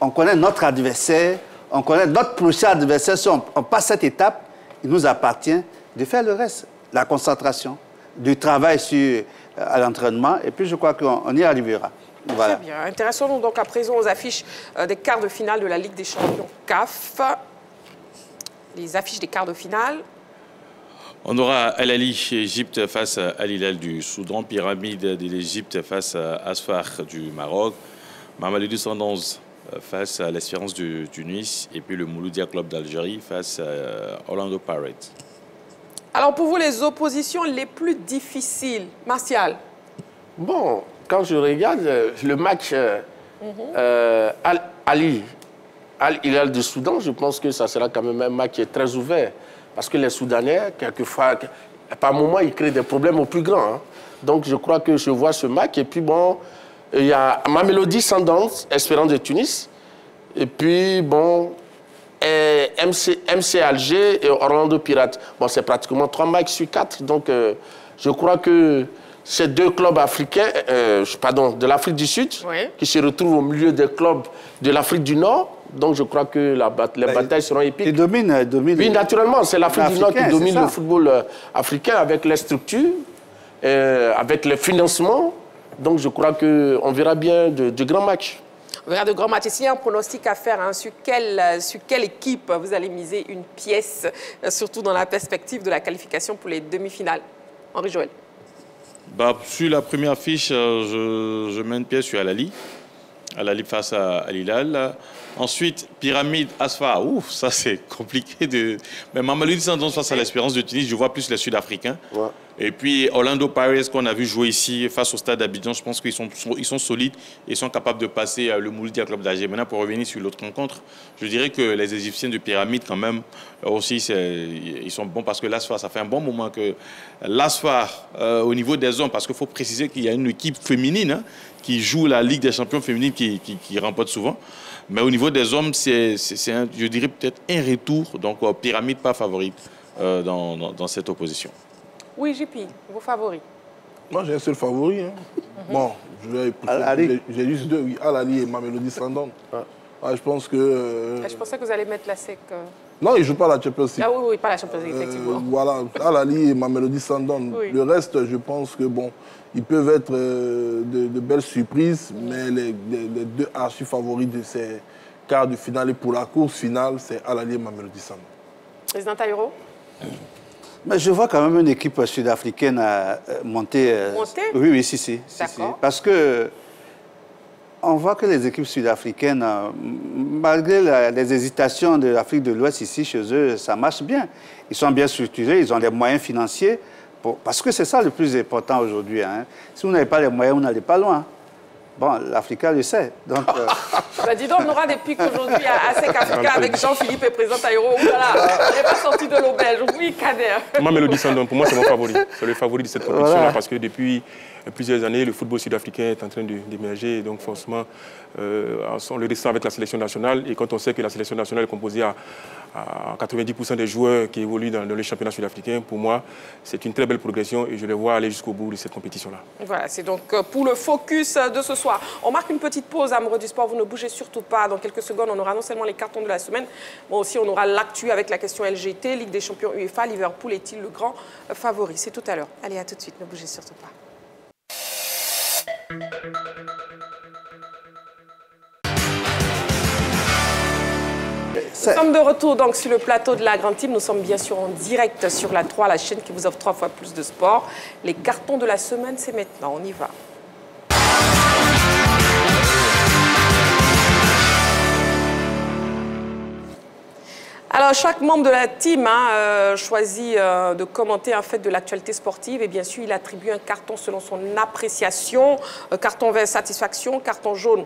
on connaît notre adversaire, on connaît notre prochain adversaire. Si on passe cette étape, il nous appartient de faire le reste. La concentration, du travail à l'entraînement. Et puis, je crois qu'on y arrivera. Voilà. Très bien. Intéressons-nous donc à présent aux affiches des quarts de finale de la Ligue des champions CAF. Les affiches des quarts de finale. On aura Al Ahly Égypte face à Al Hilal du Soudan, Pyramide de l'Égypte face à Asfar du Maroc, Mamelodi Sundowns face à l'Espérance du Tunis et puis le Mouloudia Club d'Algérie face à Orlando Pirates. Alors pour vous, les oppositions les plus difficiles, Martial? Bon, quand je regarde le match Al Hilal du Soudan, je pense que ça sera quand même un match qui est très ouvert. Parce que les Soudanais, quelquefois, par moments, ils créent des problèmes aux plus grands. Hein. Donc je crois que je vois ce match. Et puis bon, il y a Mamelodi Sundowns, Espérance de Tunis. Et puis bon, MC Alger et Orlando Pirates. Bon, c'est pratiquement 3 matchs sur 4. Donc je crois que ces deux clubs africains, de l'Afrique du Sud, qui se retrouvent au milieu des clubs de l'Afrique du Nord. Donc je crois que les batailles seront épiques. Ils dominent. Oui, naturellement, c'est l'Afrique du Nord qui domine le football africain avec les structures, avec les financements. Donc je crois qu'on verra bien de grands matchs. On verra de grands matchs. Et s'il y a un pronostic à faire, hein, sur quelle équipe vous allez miser une pièce, surtout dans la perspective de la qualification pour les demi-finales? Henri Joël. Sur la première fiche, je mets une pièce sur Al-Ahly. Al-Ahly face à Al Hilal. Ensuite, Pyramide, Asfa. Ouf, ça c'est compliqué de. Mais Mamelodi Sundowns face à l'Espérance de Tunis, je vois plus les Sud-Africains. Ouais. Et puis Orlando Pirates qu'on a vu jouer ici face au Stade d'Abidjan, je pense qu'ils sont solides et sont capables de passer le Mouloudia Club d'Alger. Maintenant, pour revenir sur l'autre rencontre, je dirais que les Égyptiens de Pyramide, quand même, aussi, ils sont bons parce que l'Asfa, ça fait un bon moment que l'Asfa, au niveau des hommes, parce qu'il faut préciser qu'il y a une équipe féminine hein, qui joue la Ligue des champions féminines qui remporte souvent. Mais au niveau des hommes, je dirais peut-être un retour. Donc, Pyramide pas favorite dans cette opposition. Oui, JP, vos favoris? Moi, j'ai un seul favori. Hein. Bon, j'ai juste deux, oui, Al-Ahly et Mamelodi Sundowns. Ah, je pense que... je pensais que vous allez mettre la SEC. Non, ils ne jouent pas la Champions League. Ah oui, pas la Champions League, effectivement. Voilà, Al-Ahly et Mamelodi Sundowns. Oui. Le reste, je pense que, bon, ils peuvent être de belles surprises, mais les deux archi-favoris de ces quarts de finale et pour la course finale, c'est Al-Ahly et Mamelodi Sundowns. Président Taïro? Mais je vois quand même une équipe sud-africaine monter. Monter? Oui, si. Parce que on voit que les équipes sud-africaines, malgré les hésitations de l'Afrique de l'Ouest ici, chez eux, ça marche bien. Ils sont bien structurés, ils ont des moyens financiers. Parce que c'est ça le plus important aujourd'hui. Hein. Si vous n'avez pas les moyens, vous n'allez pas loin. Bon, l'Africa le sait. Donc, dis donc, on aura des pics aujourd'hui à SEC Africa avec Jean-Philippe et président Taïro. Voilà, on n'est pas sorti de l'auberge. Oui, Kader. Mamelodi Sundowns, pour moi, c'est mon favori. C'est le favori de cette compétition-là voilà. Parce que depuis plusieurs années, le football sud-africain est en train d'émerger. Donc, forcément, on le descend avec la sélection nationale. Et quand on sait que la sélection nationale est composée à 90% des joueurs qui évoluent dans le championnat sud-africain, pour moi, c'est une très belle progression et je les vois aller jusqu'au bout de cette compétition-là. Voilà, c'est donc pour le focus de ce soir. On marque une petite pause, amoureux du sport. Vous ne bougez surtout pas. Dans quelques secondes, on aura non seulement les cartons de la semaine, mais aussi on aura l'actu avec la question LGT, Ligue des champions UEFA. Liverpool est-il le grand favori? C'est tout à l'heure. Allez, à tout de suite. Ne bougez surtout pas. Nous sommes de retour donc sur le plateau de la Grande Team. Nous sommes bien sûr en direct sur la 3, la chaîne qui vous offre 3 fois plus de sport. Les cartons de la semaine, c'est maintenant. On y va. Alors, chaque membre de la team a choisi de commenter un fait de l'actualité sportive et bien sûr, il attribue un carton selon son appréciation. Carton vert, satisfaction, carton jaune,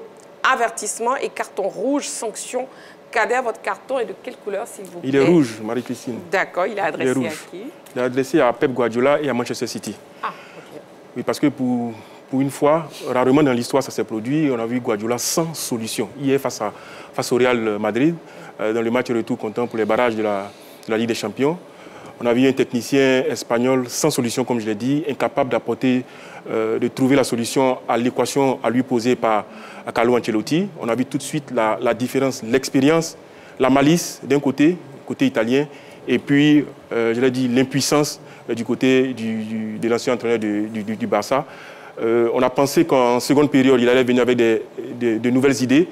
avertissement et carton rouge, sanction. Kader, votre carton est de quelle couleur, s'il vous plaît? Il est rouge, Marie-Christine. D'accord, il est adressé à qui? Il est adressé à Pep Guardiola et à Manchester City. Ah, ok. Oui, parce que pour une fois, rarement dans l'histoire ça s'est produit, on a vu Guardiola sans solution. Hier, face au Real Madrid, dans le match retour comptant pour les barrages de la Ligue des Champions, on a vu un technicien espagnol sans solution, comme je l'ai dit, incapable d'apporter, de trouver la solution à l'équation à lui poser par Carlo Ancelotti. On a vu tout de suite la différence, l'expérience, la malice d'un côté italien, et puis, je l'ai dit, l'impuissance du côté de l'ancien entraîneur du Barça. On a pensé qu'en seconde période, il allait venir avec de nouvelles idées.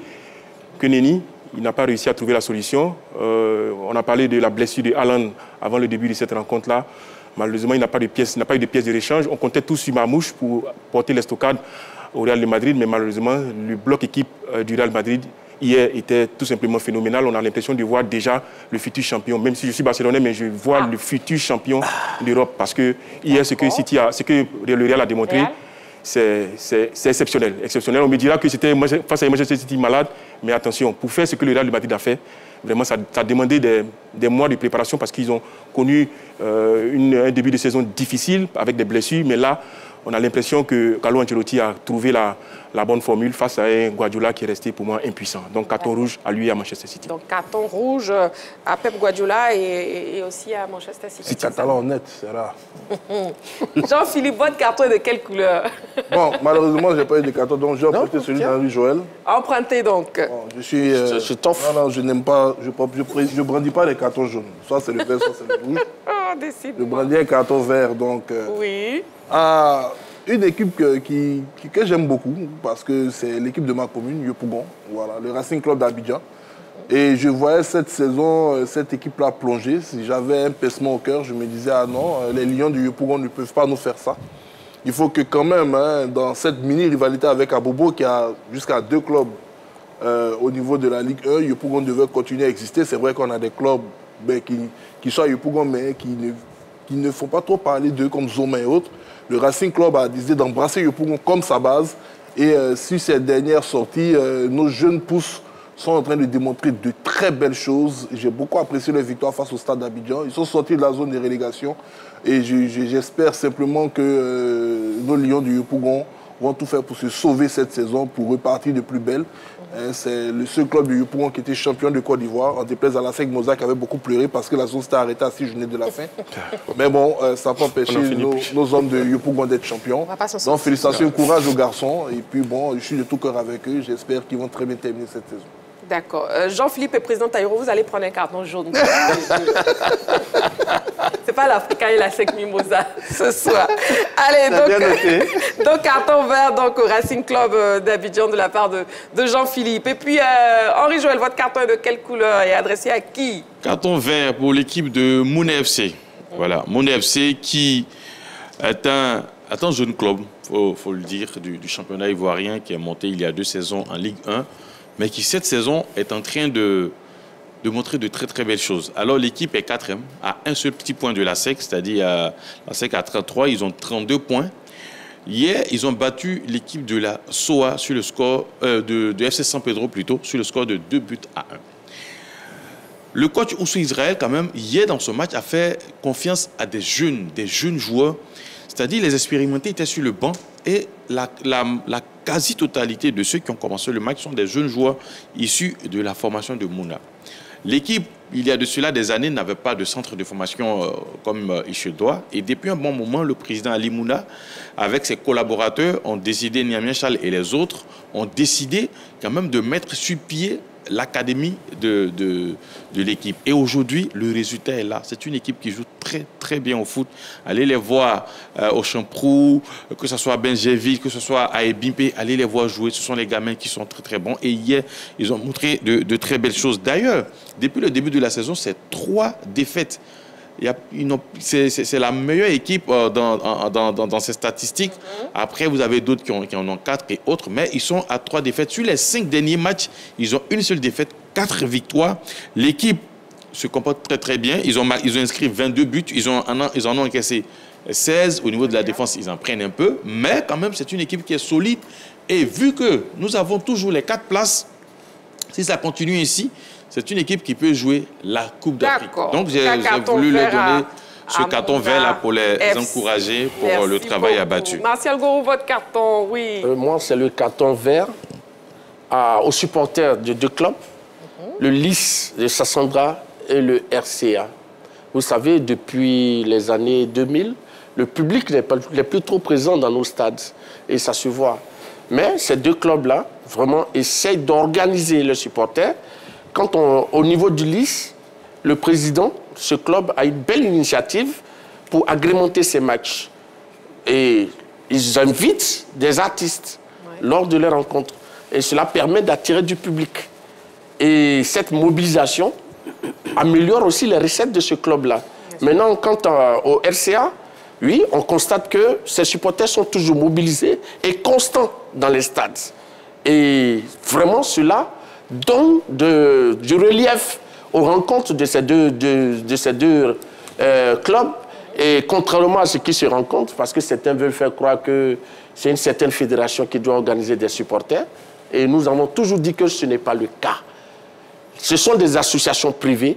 Que nenni, il n'a pas réussi à trouver la solution. On a parlé de la blessure de Haaland avant le début de cette rencontre-là. Malheureusement, il n'a pas eu de pièce de rechange. On comptait tous sur Mamouche pour porter l'estocade au Real de Madrid, mais malheureusement, le bloc équipe du Real Madrid hier était tout simplement phénoménal. On a l'impression de voir déjà le futur champion, même si je suis barcelonais, mais je vois le futur champion d'Europe. Parce que hier, ce que le Real a démontré, c'est exceptionnel. On me dira que c'était face à Manchester City malade, mais attention, pour faire ce que le Real de Madrid a fait, vraiment, ça a demandé des mois de préparation parce qu'ils ont connu un début de saison difficile avec des blessures, mais là, on a l'impression que Carlo Ancelotti a trouvé la bonne formule face à un Guardiola qui est resté pour moi impuissant. Donc carton rouge à lui et à Manchester City. Donc carton rouge à Pep Guardiola et aussi à Manchester City. C'est catalan honnête, c'est rare. Jean-Philippe, votre carton est de quelle couleur? Bon, malheureusement, je n'ai pas eu de carton, donc j'ai emprunté celui d'Henri Joël. Empruntez donc. Bon, je suis... non, je n'aime pas, je ne brandis pas les cartons jaunes. Soit c'est le vert, soit c'est le rouge. Oh, décide. Je brandis un carton vert, donc... oui. Une équipe que j'aime beaucoup, parce que c'est l'équipe de ma commune, Yopougon, voilà, le Racing Club d'Abidjan. Et je voyais cette saison, cette équipe-là plonger. Si j'avais un pincement au cœur, je me disais, ah non, les Lions du Yopougon ne peuvent pas nous faire ça. il faut que quand même, hein, dans cette mini-rivalité avec Abobo, qui a jusqu'à 2 clubs au niveau de la Ligue 1, Yopougon devait continuer à exister. C'est vrai qu'on a des clubs qui sont à Yopougon, mais qui ne font pas trop parler d'eux, comme Zoma et autres. Le Racing Club a décidé d'embrasser Yopougon comme sa base. Et sur ces dernières sorties, nos jeunes pousses sont en train de démontrer de très belles choses. J'ai beaucoup apprécié leur victoire face au Stade d'Abidjan. Ils sont sortis de la zone de relégation. Et j'espère simplement que nos Lions du Yopougon vont tout faire pour se sauver cette saison, pour repartir de plus belle. C'est le seul club du Yopougon qui était champion de Côte d'Ivoire, en déplaise à la SEC Moza qui avait beaucoup pleuré parce que la zone s'était arrêtée à 6 journées de la fin. Mais bon, ça n'a pas empêché nos hommes de Yopougon d'être champions. Donc félicitations et courage aux garçons. Et puis bon, je suis de tout cœur avec eux. J'espère qu'ils vont très bien terminer cette saison. D'accord. Jean-Philippe et président Taïro, vous allez prendre un carton jaune. C'est pas l'Africain et la SEC Mimosa ce soir. Allez, donc carton vert donc, au Racing Club d'Abidjan de la part de Jean-Philippe. Et puis, Henri Joël, votre carton est de quelle couleur et adressé à qui? Carton vert pour l'équipe de Mouna FC. Voilà, Mouna FC qui est un jeune club, faut le dire, du championnat ivoirien qui est monté il y a 2 saisons en Ligue 1. Mais qui, cette saison, est en train de montrer de très, très belles choses. Alors, l'équipe est 4e, à un seul petit point de la SEC, c'est-à-dire la SEC à 33, ils ont 32 points. Hier, ils ont battu l'équipe de la SOA sur le score, de FC San Pedro plutôt, sur le score de 2-1. Le coach Oussou Israël, quand même, hier dans ce match, a fait confiance à des jeunes joueurs, c'est-à-dire les expérimentés étaient sur le banc et la quasi-totalité de ceux qui ont commencé le match sont des jeunes joueurs issus de la formation de Mouna. L'équipe, il y a de cela des années, n'avait pas de centre de formation comme il se doit. Et depuis un bon moment, le président Ali Mouna, avec ses collaborateurs, ont décidé, Niamien Chal et les autres, ont décidé quand même de mettre sur pied l'académie de l'équipe. Et aujourd'hui, le résultat est là. C'est une équipe qui joue très, très bien au foot. Allez les voir au Champrou, que ce soit à Benjéville, que ce soit à Ebimpe, allez les voir jouer. Ce sont les gamins qui sont très, très bons. Et hier, ils ont montré de très belles choses. D'ailleurs, depuis le début de la saison, c'est 3 défaites. C'est la meilleure équipe dans ces statistiques. Après, vous avez d'autres qui en ont 4 et autres, mais ils sont à 3 défaites. Sur les 5 derniers matchs, ils ont une seule défaite, 4 victoires. L'équipe se comporte très très bien. Ils ont inscrit 22 buts, ils en ont encaissé 16. Au niveau de la défense, ils en prennent un peu, mais quand même, c'est une équipe qui est solide. Et vu que nous avons toujours les 4 places, si ça continue ici, c'est une équipe qui peut jouer la Coupe d'Afrique. Donc, j'ai voulu leur donner ce carton vert là pour les encourager pour le travail abattu. Martial Gourou, votre carton, oui. Moi, c'est le carton vert aux supporters de 2 clubs, le LIS de Sassandra et le RCA. Vous savez, depuis les années 2000, le public n'est plus trop présent dans nos stades et ça se voit. Mais ces 2 clubs-là, vraiment, essayent d'organiser les supporters. Au niveau du LIS, le président de ce club a une belle initiative pour agrémenter ces matchs. Et ils invitent des artistes lors de leurs rencontres. Et cela permet d'attirer du public. Et cette mobilisation améliore aussi les recettes de ce club-là. Maintenant, quant au RCA, oui, on constate que ces supporters sont toujours mobilisés et constants dans les stades. Et vraiment, cela donne du relief aux rencontres de ces deux clubs. Et contrairement à ce qui se rencontre, parce que certains veulent faire croire que c'est une certaine fédération qui doit organiser des supporters, et nous avons toujours dit que ce n'est pas le cas. Ce sont des associations privées.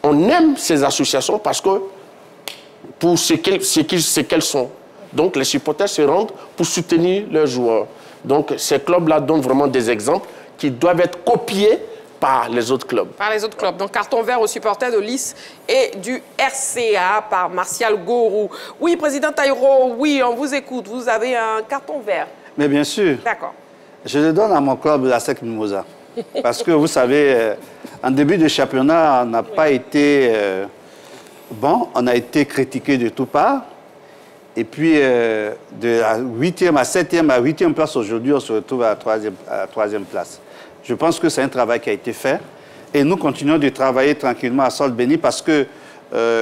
On aime ces associations parce que pour ce qu'elles sont. Donc les supporters se rendent pour soutenir leurs joueurs. Donc ces clubs-là donnent vraiment des exemples qui doivent être copiés par les autres clubs. Par les autres clubs. Donc, carton vert aux supporters de l'IS et du RCA par Martial Gourou. Oui, président Taïro, oui, on vous écoute. Vous avez un carton vert. Mais bien sûr. D'accord. Je le donne à mon club, la SEC Mimosa. Parce que, vous savez, en début de championnat, on n'a pas été bon. On a été critiqué de toutes parts. Et puis, de la 8e à 7e à 8e place aujourd'hui, on se retrouve à la 3e place. Je pense que c'est un travail qui a été fait. Et nous continuons de travailler tranquillement à sol béni parce que,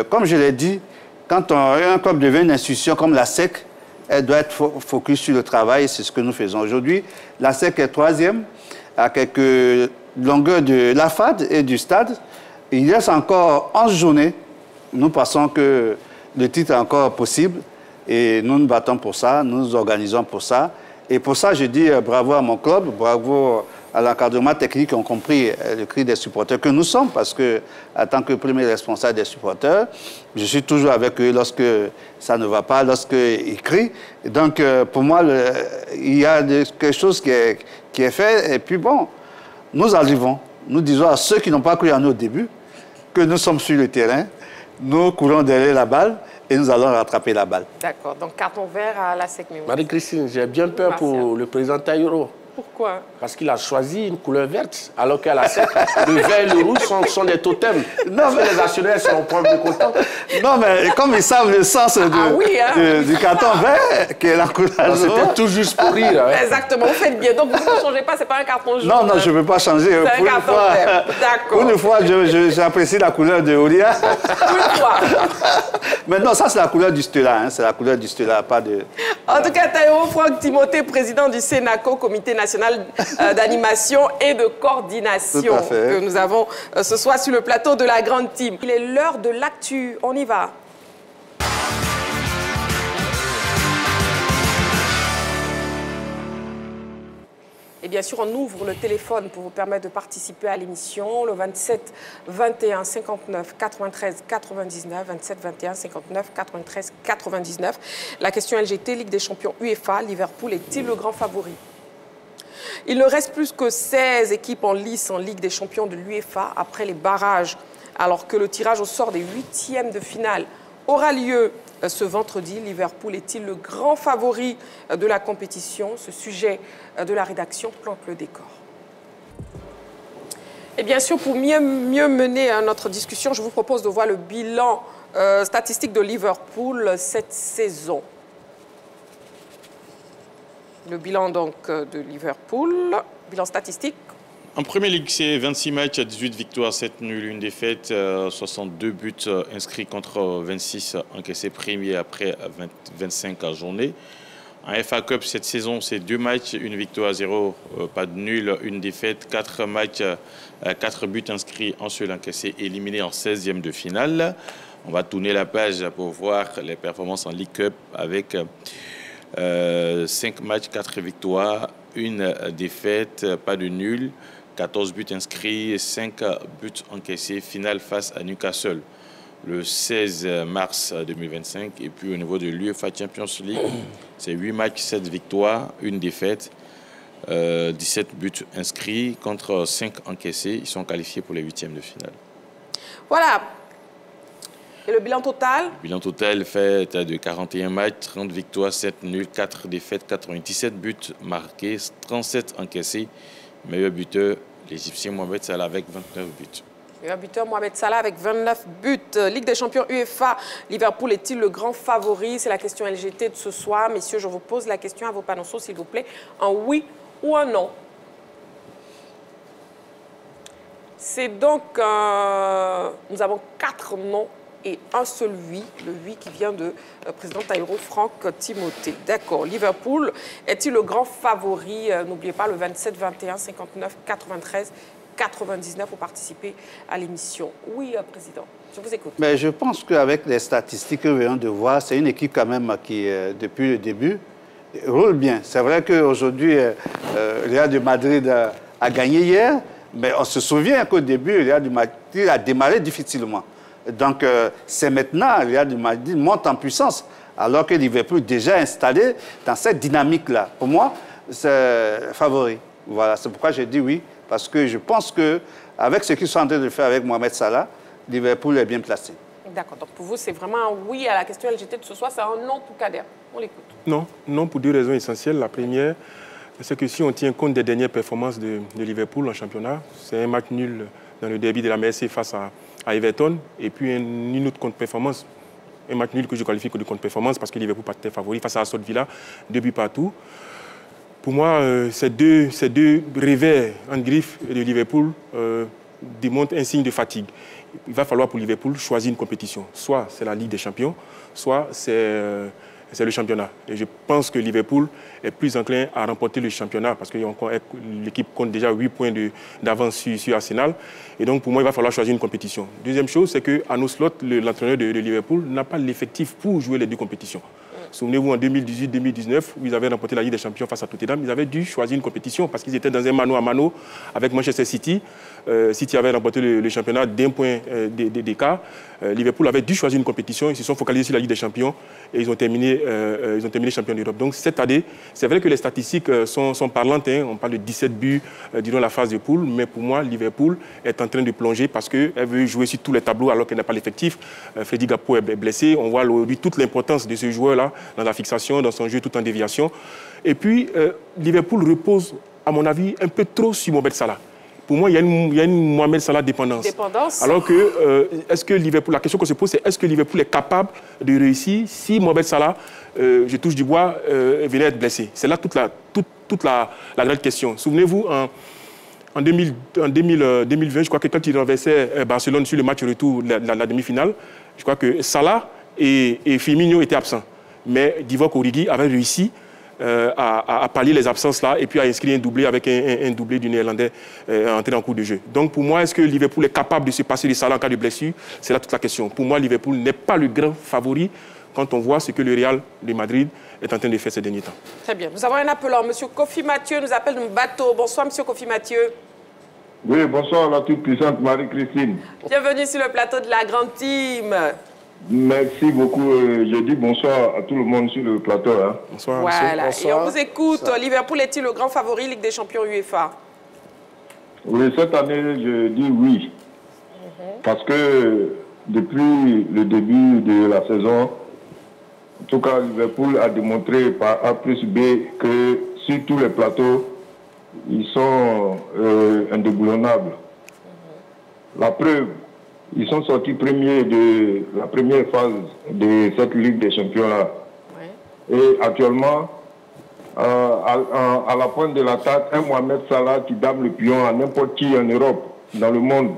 comme je l'ai dit, quand un club devient une institution comme la SEC, Elle doit être focus sur le travail, c'est ce que nous faisons aujourd'hui. La SEC est 3e, à quelques longueurs de la FAD et du stade. Il reste encore 11 journées. Nous pensons que le titre est encore possible et nous nous battons pour ça, nous nous organisons pour ça. Et pour ça, je dis bravo à mon club, bravo à l'encadrement technique qui ont compris le cri des supporters que nous sommes, parce que, en tant que premier responsable des supporters, je suis toujours avec eux lorsque ça ne va pas, lorsqu'ils crient. Donc, pour moi, il y a quelque chose qui est fait. Et puis, bon, nous arrivons. Nous disons à ceux qui n'ont pas cru en nous au début que nous sommes sur le terrain, nous courons derrière la balle et nous allons rattraper la balle. D'accord. Donc, carton vert à la SEC Mimosa. Marie-Christine, j'ai bien peur pour le président Taïro. Pourquoi? Parce qu'il a choisi une couleur verte, alors qu'à la SEC, le vert et le rouge sont des totems. Non, mais les actionnaires seront pas plus contents. Non, mais comme ils savent le sens du carton vert, qui est la couleur jaune. C'était tout juste pour rire. Hein. Exactement, vous faites bien. Donc, vous ne changez pas, ce n'est pas un carton jaune. Non, non, je ne veux pas changer. C'est un carton vert. D'accord. Pour une fois, j'apprécie la couleur de Ouria. Une fois. Mais non, ça, c'est la couleur du Stella. Hein. C'est la couleur du Stella, pas de... En tout cas, Taïro Franck Timothée, président du Sénaco, Comité national d'animation et de coordination que nous avons ce soir sur le plateau de la Grande Team. Il est l'heure de l'actu. On y va. Et bien sûr, on ouvre le téléphone pour vous permettre de participer à l'émission. Le 27 21 59 93 99, 27 21 59 93 99. La question LGT, Ligue des champions UEFA, Liverpool est-il le grand favori? Il ne reste plus que 16 équipes en lice en Ligue des champions de l'UEFA après les barrages, alors que le tirage au sort des 8e de finale aura lieu ce vendredi. Liverpool est-il le grand favori de la compétition? Ce sujet de la rédaction plante le décor. Et bien sûr, pour mieux mener notre discussion, je vous propose de voir le bilan statistique de Liverpool cette saison. Le bilan donc de Liverpool, bilan statistique. En Premier League, c'est 26 matchs, 18 victoires, 7 nuls, 1 défaite, 62 buts inscrits contre 26 encaissés premier après 25 à journée. En FA Cup, cette saison, c'est 2 matchs, 1 victoire, 0, pas de nul, 1 défaite, 4 matchs, 4 buts inscrits, 1 seul encaissé, éliminé en 16e de finale. On va tourner la page pour voir les performances en League Cup avec 5 matchs, 4 victoires, 1 défaite, pas de nul, 14 buts inscrits, 5 buts encaissés, finale face à Newcastle le 16 mars 2025. Et puis au niveau de l'UEFA Champions League, c'est 8 matchs, 7 victoires, 1 défaite, 17 buts inscrits contre 5 encaissés. Ils sont qualifiés pour les 8e de finale. Voilà. Et le bilan total? Le bilan total fait de 41 matchs, 30 victoires, 7 nuls, 4 défaites, 97 buts marqués, 37 encaissés. Meilleur buteur, l'Égyptien Mohamed Salah avec 29 buts. Meilleur buteur, Mohamed Salah avec 29 buts. Ligue des champions UEFA, Liverpool est-il le grand favori? C'est la question LGT de ce soir. Messieurs, je vous pose la question à vos panonceaux, s'il vous plaît, en oui ou en non. C'est donc... nous avons 4 noms et un seul oui, le oui qui vient de président Taïro Franck Timothée. D'accord. Liverpool est-il le grand favori? N'oubliez pas le 27 21 59 93 99 pour participer à l'émission. Oui, président, je vous écoute. Mais je pense qu'avec les statistiques que nous venons de voir, c'est une équipe quand même qui, depuis le début, roule bien. C'est vrai qu'aujourd'hui, le Real de Madrid a gagné hier, mais on se souvient qu'au début, le Real de Madrid a démarré difficilement. Donc, c'est maintenant, le Real de Madrid monte en puissance, alors que Liverpool est déjà installé dans cette dynamique-là. Pour moi, c'est favori. Voilà, c'est pourquoi j'ai dit oui, parce que je pense qu'avec ce qu'ils sont en train de faire avec Mohamed Salah, Liverpool est bien placé. D'accord, donc pour vous, c'est vraiment un oui à la question LGT de ce soir, c'est un non pour Kader. On l'écoute. Non, non pour 2 raisons essentielles. La première, c'est que si on tient compte des dernières performances de Liverpool en championnat, c'est un match nul dans le derby de la MSC face à Everton, et puis une autre contre-performance, un match nul que je qualifie que de contre-performance parce que Liverpool partait favori face à Aston Villa, 2 buts partout. Pour moi, ces deux revers en griffe de Liverpool démontrent un signe de fatigue. Il va falloir pour Liverpool choisir une compétition. Soit c'est la Ligue des Champions, soit c'est c'est le championnat. Et je pense que Liverpool est plus enclin à remporter le championnat parce que l'équipe compte déjà 8 points d'avance sur Arsenal. Et donc, pour moi, il va falloir choisir une compétition. Deuxième chose, c'est qu'Arne Slot, l'entraîneur de Liverpool, n'a pas l'effectif pour jouer les deux compétitions. Souvenez-vous, en 2018-2019, où ils avaient remporté la Ligue des Champions face à Tottenham, ils avaient dû choisir une compétition parce qu'ils étaient dans un mano à mano avec Manchester City. City avait remporté le championnat d'1 point d'écart. Liverpool avait dû choisir une compétition. Ils se sont focalisés sur la Ligue des Champions et ils ont terminé champions d'Europe. Donc cette année, c'est vrai que les statistiques sont parlantes. Hein. On parle de 17 buts durant la phase de poule. Mais pour moi, Liverpool est en train de plonger parce qu'elle veut jouer sur tous les tableaux alors qu'elle n'a pas l'effectif. Freddy Gakpo est blessé. On voit aujourd'hui toute l'importance de ce joueur-là dans la fixation, dans son jeu tout en déviation. Et puis, Liverpool repose, à mon avis, un peu trop sur Mohamed Salah. Pour moi, il y a une Mohamed Salah dépendance. Alors que, est-ce que Liverpool, la question qu'on se pose, c'est est-ce que Liverpool est capable de réussir si Mohamed Salah, je touche du bois, venait être blessé? C'est là toute la grande question. Souvenez-vous, en 2020, je crois que quand il renversait Barcelone sur le match retour, la demi-finale, je crois que Salah et Firmino étaient absents. Mais Divock Origi avait réussi à pallier les absences là et puis à inscrire un doublé avec un doublé du Néerlandais entré en cours de jeu. Donc pour moi, est-ce que Liverpool est capable de se passer de Salah en cas de blessure? C'est là toute la question. Pour moi, Liverpool n'est pas le grand favori quand on voit ce que le Real de Madrid est en train de faire ces derniers temps. Très bien. Nous avons un appelant. Monsieur Kofi Mathieu nous appelle de Bateau. Bonsoir, monsieur Kofi Mathieu. Oui, bonsoir à la toute-puissante Marie-Christine. Bienvenue sur le plateau de la grande team. Merci beaucoup. Je dis bonsoir à tout le monde sur le plateau. Hein. Bonsoir. Voilà. Bonsoir. Et on vous écoute. Bonsoir. Liverpool est-il le grand favori Ligue des Champions UEFA? Oui, cette année, je dis oui. Parce que depuis le début de la saison, en tout cas, Liverpool a démontré par A plus B que sur tous les plateaux, ils sont indéboulonnables. La preuve, ils sont sortis premiers de la première phase de cette Ligue des Champions-là. Ouais. Et actuellement, à la pointe de l'attaque, un Mohamed Salah qui dame le pion à n'importe qui en Europe, dans le monde.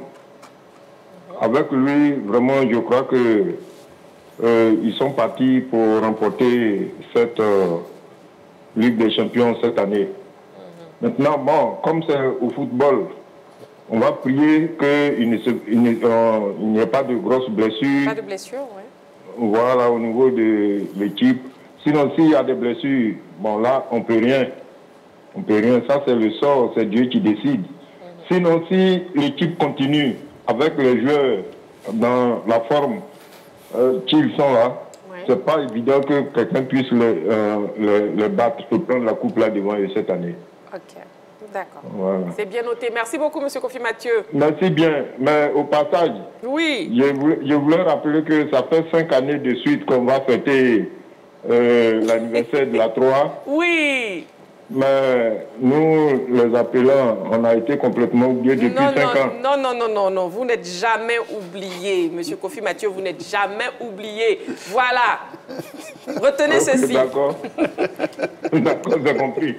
Avec lui, vraiment, je crois que ils sont partis pour remporter cette Ligue des Champions cette année. Maintenant, bon, comme c'est au football, on va prier qu'il n'y ait pas de grosses blessures. Pas de blessures, oui. Voilà, au niveau de l'équipe. Sinon, s'il y a des blessures, bon là, on ne peut rien. On ne peut rien. Ça, c'est le sort, c'est Dieu qui décide. Sinon, si l'équipe continue avec les joueurs dans la forme qu'ils sont là, c'est pas évident que quelqu'un puisse les battre et prendre la coupe là devant eux cette année. Ok. D'accord. Voilà. C'est bien noté. Merci beaucoup, monsieur Kofi Mathieu. Merci bien. Mais au passage, oui. je voulais rappeler que ça fait 5 années de suite qu'on va fêter l'anniversaire de la 3. Oui. Mais nous, les appelants, on a été complètement oubliés depuis 5 ans. Non. Vous n'êtes jamais oublié, monsieur Kofi Mathieu. Vous n'êtes jamais oublié. Voilà. Retenez ceci. D'accord. D'accord, j'ai compris.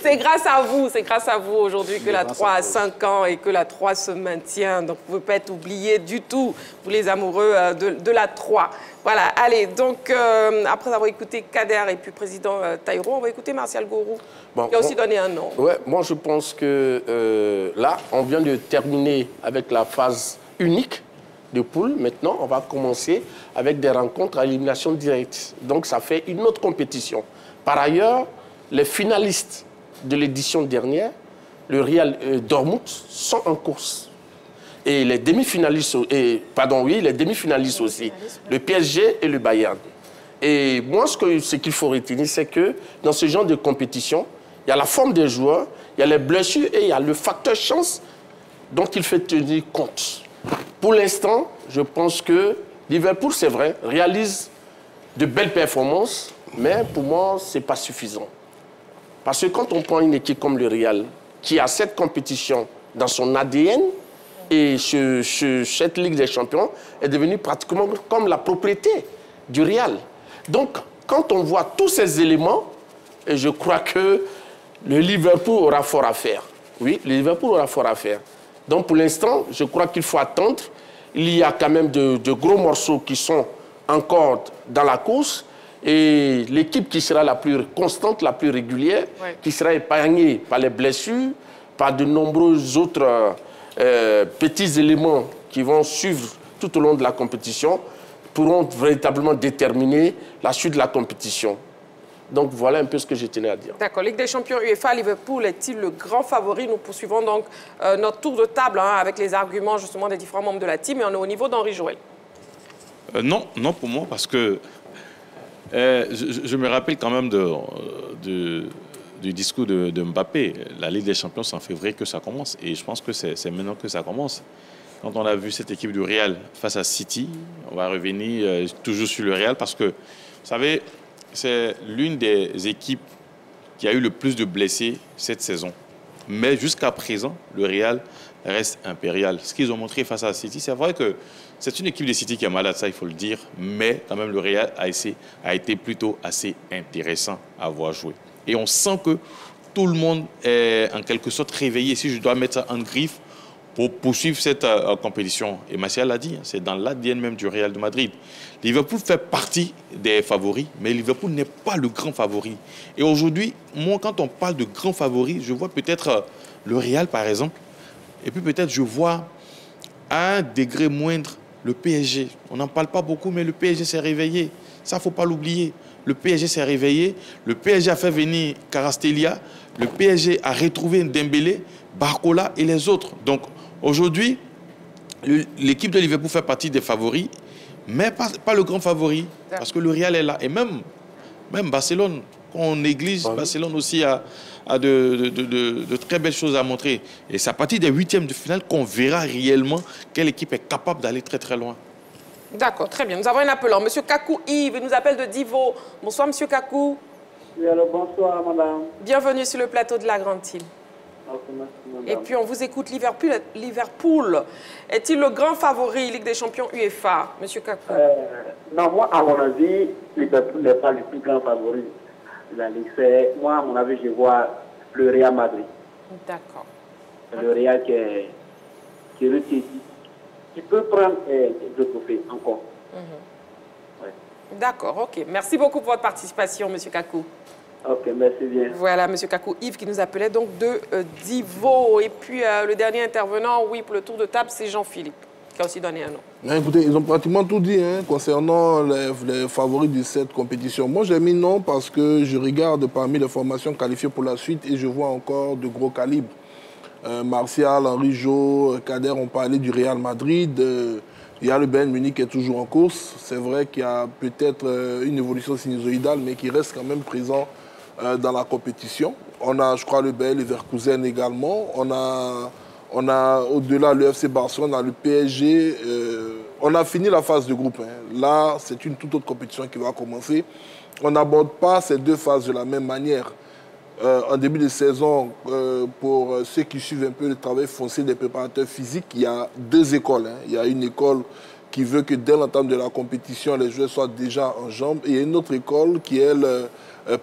C'est grâce à vous aujourd'hui que la 3 a 5 ans et que la 3 se maintient. Donc, vous ne pouvez pas être oublié du tout, vous les amoureux de la 3. Voilà, allez, donc, après avoir écouté Kader et puis président Taïro, on va écouter Martial Gourou, qui a aussi donné un nom. Ouais, moi, je pense que là, on vient de terminer avec la phase unique de poule. Maintenant, on va commencer avec des rencontres à élimination directe. Donc, ça fait une autre compétition. Par ailleurs, les finalistes de l'édition dernière, le Real Dortmund, sont en course. Et les demi-finalistes, les demi-finalistes aussi, le PSG et le Bayern. Et moi, ce qu'il faut retenir, c'est que dans ce genre de compétition, il y a la forme des joueurs, il y a les blessures et il y a le facteur chance dont il faut tenir compte. Pour l'instant, je pense que Liverpool, c'est vrai, réalise de belles performances, mais pour moi, ce n'est pas suffisant. Parce que quand on prend une équipe comme le Real, qui a cette compétition dans son ADN, et cette Ligue des Champions est devenue pratiquement comme la propriété du Real. Donc, quand on voit tous ces éléments, et je crois que le Liverpool aura fort à faire. Oui, le Liverpool aura fort à faire. Donc, pour l'instant, je crois qu'il faut attendre. Il y a quand même de gros morceaux qui sont encore dans la course. Et l'équipe qui sera la plus constante, la plus régulière, qui sera épargnée par les blessures, par de nombreux autres petits éléments qui vont suivre tout au long de la compétition, pourront véritablement déterminer la suite de la compétition. Donc voilà un peu ce que je tenais à dire. D'accord. Ligue des champions UEFA, Liverpool est-il le grand favori? Nous poursuivons donc notre tour de table avec les arguments justement des différents membres de la team et on est au niveau d'Henri Joël. Non, pour moi, parce que je me rappelle quand même du discours de Mbappé. La Ligue des champions, c'est en février que ça commence et je pense que c'est maintenant que ça commence. Quand on a vu cette équipe du Real face à City, on va revenir toujours sur le Real parce que, vous savez, c'est l'une des équipes qui a eu le plus de blessés cette saison. Mais jusqu'à présent, le Real reste impérial. Ce qu'ils ont montré face à City, c'est vrai que c'est une équipe de City qui est malade, ça il faut le dire, mais quand même le Real a été plutôt assez intéressant à voir jouer. Et on sent que tout le monde est en quelque sorte réveillé, si je dois mettre ça en griffe, pour poursuivre cette compétition. Et Martial l'a dit, c'est dans l'ADN même du Real de Madrid. Liverpool fait partie des favoris, mais Liverpool n'est pas le grand favori. Et aujourd'hui, moi, quand on parle de grand favori, je vois peut-être le Real, par exemple, et puis peut-être je vois à un degré moindre le PSG. On n'en parle pas beaucoup, mais le PSG s'est réveillé. Ça, il ne faut pas l'oublier. Le PSG s'est réveillé, le PSG a fait venir Kvaratskhelia, le PSG a retrouvé Dembélé, Barcola et les autres. Donc, aujourd'hui, l'équipe de Liverpool fait partie des favoris, mais pas le grand favori, parce que le Real est là. Et même Barcelone, quand on néglige, Barcelone aussi a de très belles choses à montrer. Et c'est à partir des huitièmes de finale qu'on verra réellement quelle équipe est capable d'aller très très loin. D'accord, très bien. Nous avons un appelant. Monsieur Kakou Yves, il nous appelle de Divo. Bonsoir, Monsieur Kakou. Oui, alors bonsoir, madame. Bienvenue sur le plateau de la Grande Île. Et puis, on vous écoute. Liverpool est-il le grand favori Ligue des champions UEFA, Monsieur Kakou? Non, moi, à mon avis, Liverpool n'est pas le plus grand favori de la Ligue. Moi, à mon avis, je vois le Real Madrid. D'accord. Le Real qui peut prendre le trophée encore. D'accord, ok. Merci beaucoup pour votre participation, Monsieur Kakou. Ok, merci bien. Voilà, Monsieur Kakou Yves qui nous appelait donc de Divo. Et puis, le dernier intervenant, oui, pour le tour de table, c'est Jean-Philippe, qui a aussi donné un nom. Mais écoutez, ils ont pratiquement tout dit concernant les favoris de cette compétition. Moi, j'ai mis non parce que je regarde parmi les formations qualifiées pour la suite et je vois encore de gros calibres. Martial, Henri Jo, Kader ont parlé du Real Madrid. Il y a le Bayern Munich qui est toujours en course. C'est vrai qu'il y a peut-être une évolution sinusoïdale, mais qui reste quand même présent dans la compétition. On a, je crois, le Bayer Leverkusen également. On a au-delà le FC Barcelone, on a le PSG. On a fini la phase de groupe. Là, c'est une toute autre compétition qui va commencer. On n'aborde pas ces deux phases de la même manière. En début de saison, pour ceux qui suivent un peu le travail foncé des préparateurs physiques, il y a deux écoles. Il y a une école qui veut que dès l'entame de la compétition, les joueurs soient déjà en jambes. Et il y a une autre école qui, elle,